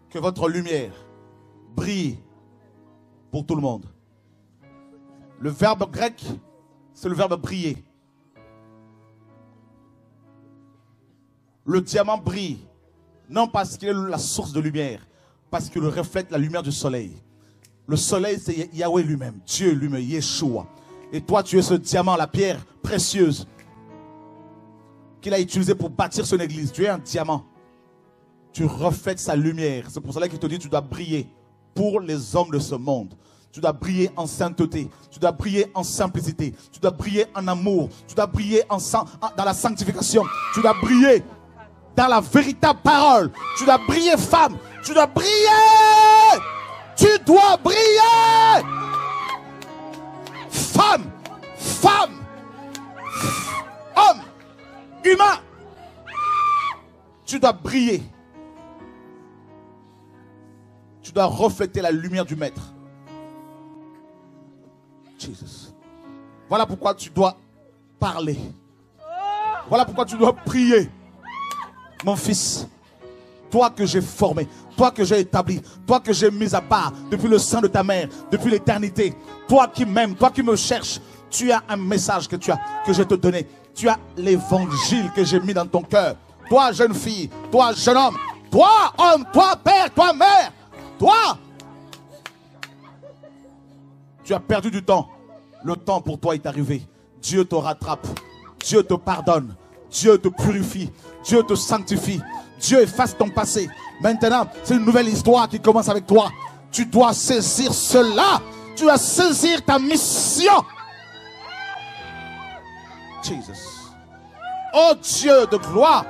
que votre lumière brille pour tout le monde. Le verbe grec, c'est le verbe briller. Le diamant brille, non parce qu'il est la source de lumière, parce qu'il reflète la lumière du soleil. Le soleil, c'est Yahweh lui-même, Dieu lui-même, Yeshua. Et toi, tu es ce diamant, la pierre précieuse qu'il a utilisée pour bâtir son église. Tu es un diamant. Tu reflètes sa lumière. C'est pour cela qu'il te dit, tu dois briller pour les hommes de ce monde. Tu dois briller en sainteté. Tu dois briller en simplicité. Tu dois briller en amour. Tu dois briller dans la sanctification. Tu dois briller dans la véritable parole. Tu dois briller, femme. Tu dois briller. Tu dois briller. Femme. homme, humain, tu dois briller. Tu dois refléter la lumière du Maître. Jesus. Voilà pourquoi tu dois parler. Voilà pourquoi tu dois prier. Mon fils, toi que j'ai formé, toi que j'ai établi, toi que j'ai mis à part depuis le sein de ta mère, depuis l'éternité, toi qui m'aimes, toi qui me cherches, tu as un message que je te donné. Tu as l'évangile que j'ai mis dans ton cœur. Toi, jeune fille, toi, jeune homme, toi, homme, toi, père, toi, mère, toi. Tu as perdu du temps. Le temps pour toi est arrivé. Dieu te rattrape. Dieu te pardonne. Dieu te purifie. Dieu te sanctifie. Dieu efface ton passé. Maintenant, c'est une nouvelle histoire qui commence avec toi. Tu dois saisir cela. Tu dois saisir ta mission. Jesus. Oh Dieu de gloire.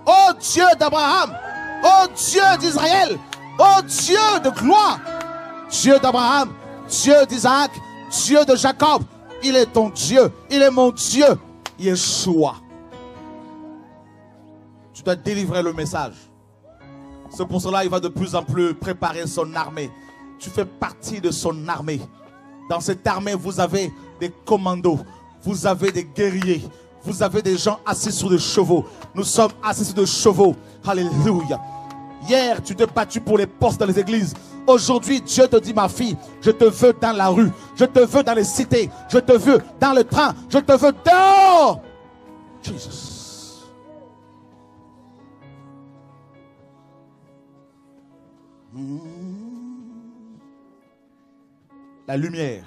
Oh Dieu d'Abraham. Oh Dieu d'Israël. Oh Dieu de gloire. Dieu d'Abraham. Dieu d'Isaac. Dieu de Jacob. Il est ton Dieu. Il est mon Dieu. Yeshua. Tu dois délivrer le message. C'est pour cela qu'il va de plus en plus préparer son armée. Tu fais partie de son armée. Dans cette armée, vous avez des commandos. Vous avez des guerriers. Vous avez des gens assis sur des chevaux. Nous sommes assis sur des chevaux. Alléluia. Hier, tu t'es battu pour les postes dans les églises. Aujourd'hui, Dieu te dit, ma fille, je te veux dans la rue. Je te veux dans les cités. Je te veux dans le train. Je te veux dehors. Jesus. La lumière.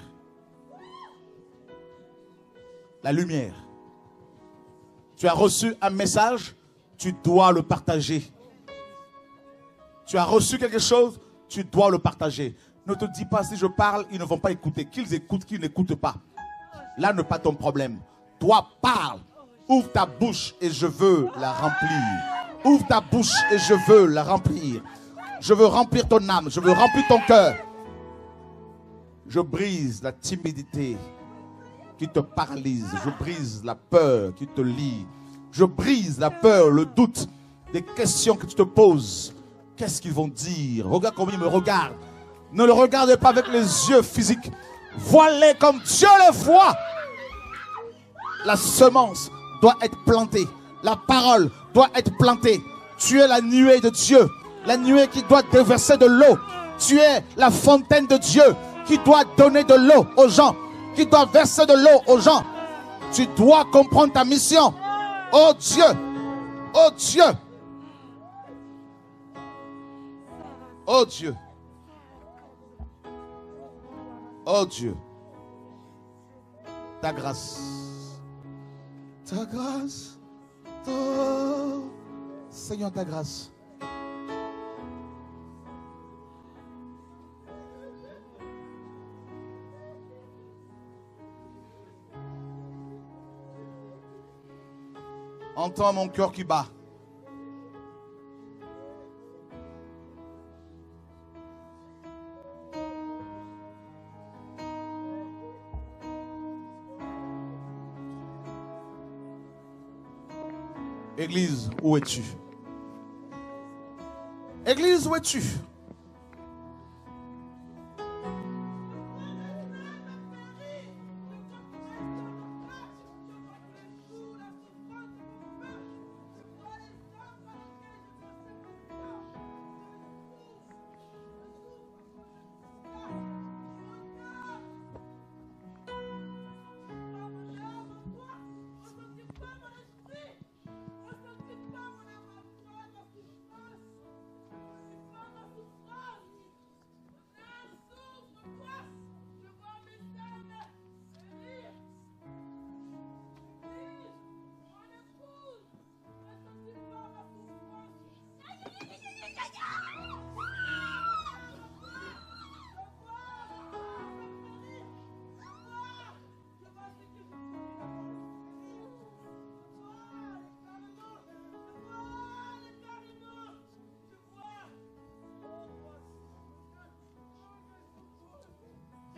La lumière. Tu as reçu un message, tu dois le partager. Tu as reçu quelque chose, tu dois le partager. Ne te dis pas, si je parle, ils ne vont pas écouter. Qu'ils écoutent, qu'ils n'écoutent pas. Là n'est pas ton problème. Toi, parle. Ouvre ta bouche et je veux la remplir. Ouvre ta bouche et je veux la remplir. Je veux remplir ton âme. Je veux remplir ton cœur. Je brise la timidité qui te paralyse. Je brise la peur qui te lie. Je brise la peur, le doute, des questions que tu te poses. Qu'est-ce qu'ils vont dire? Regarde comment ils me regardent. Ne le regardez pas avec les yeux physiques. Vois-les comme Dieu les voit. La semence doit être plantée. La parole doit être plantée. Tu es la nuée de Dieu. La nuée qui doit déverser de l'eau. Tu es la fontaine de Dieu qui doit donner de l'eau aux gens. Qui doit verser de l'eau aux gens. Tu dois comprendre ta mission. Oh Dieu. Oh Dieu. Oh Dieu. Oh Dieu. Ta grâce. Ta grâce. Oh Seigneur, ta grâce. Entends mon cœur qui bat. Église, où es-tu? Église, où es-tu?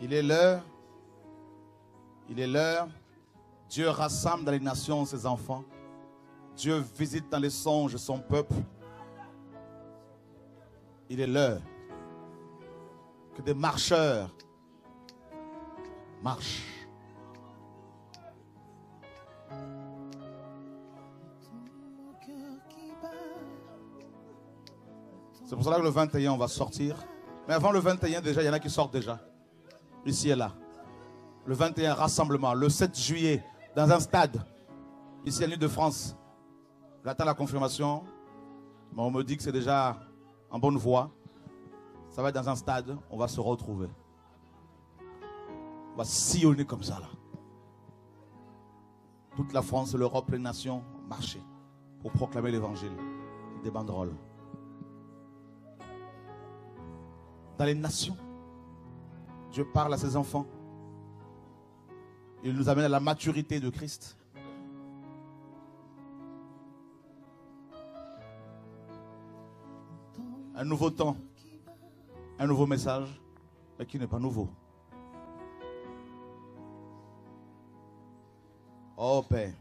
Il est l'heure. Il est l'heure Dieu rassemble dans les nations ses enfants. Dieu visite dans les songes son peuple. Il est l'heure que des marcheurs marchent. C'est pour cela que le 21, on va sortir. Mais avant le 21, déjà, il y en a qui sortent déjà. Ici et là. Le 21, rassemblement. Le 7 juillet, dans un stade. Ici à l'Île-de-France. J'attends la confirmation. Mais on me dit que c'est déjà en bonne voie. Ça va être dans un stade. On va se retrouver. On va sillonner comme ça, là. Toute la France, l'Europe, les nations, marcher pour proclamer l'évangile. Des banderoles. Dans les nations, Dieu parle à ses enfants. Il nous amène à la maturité de Christ. Un nouveau temps, un nouveau message, mais qui n'est pas nouveau. Oh Père,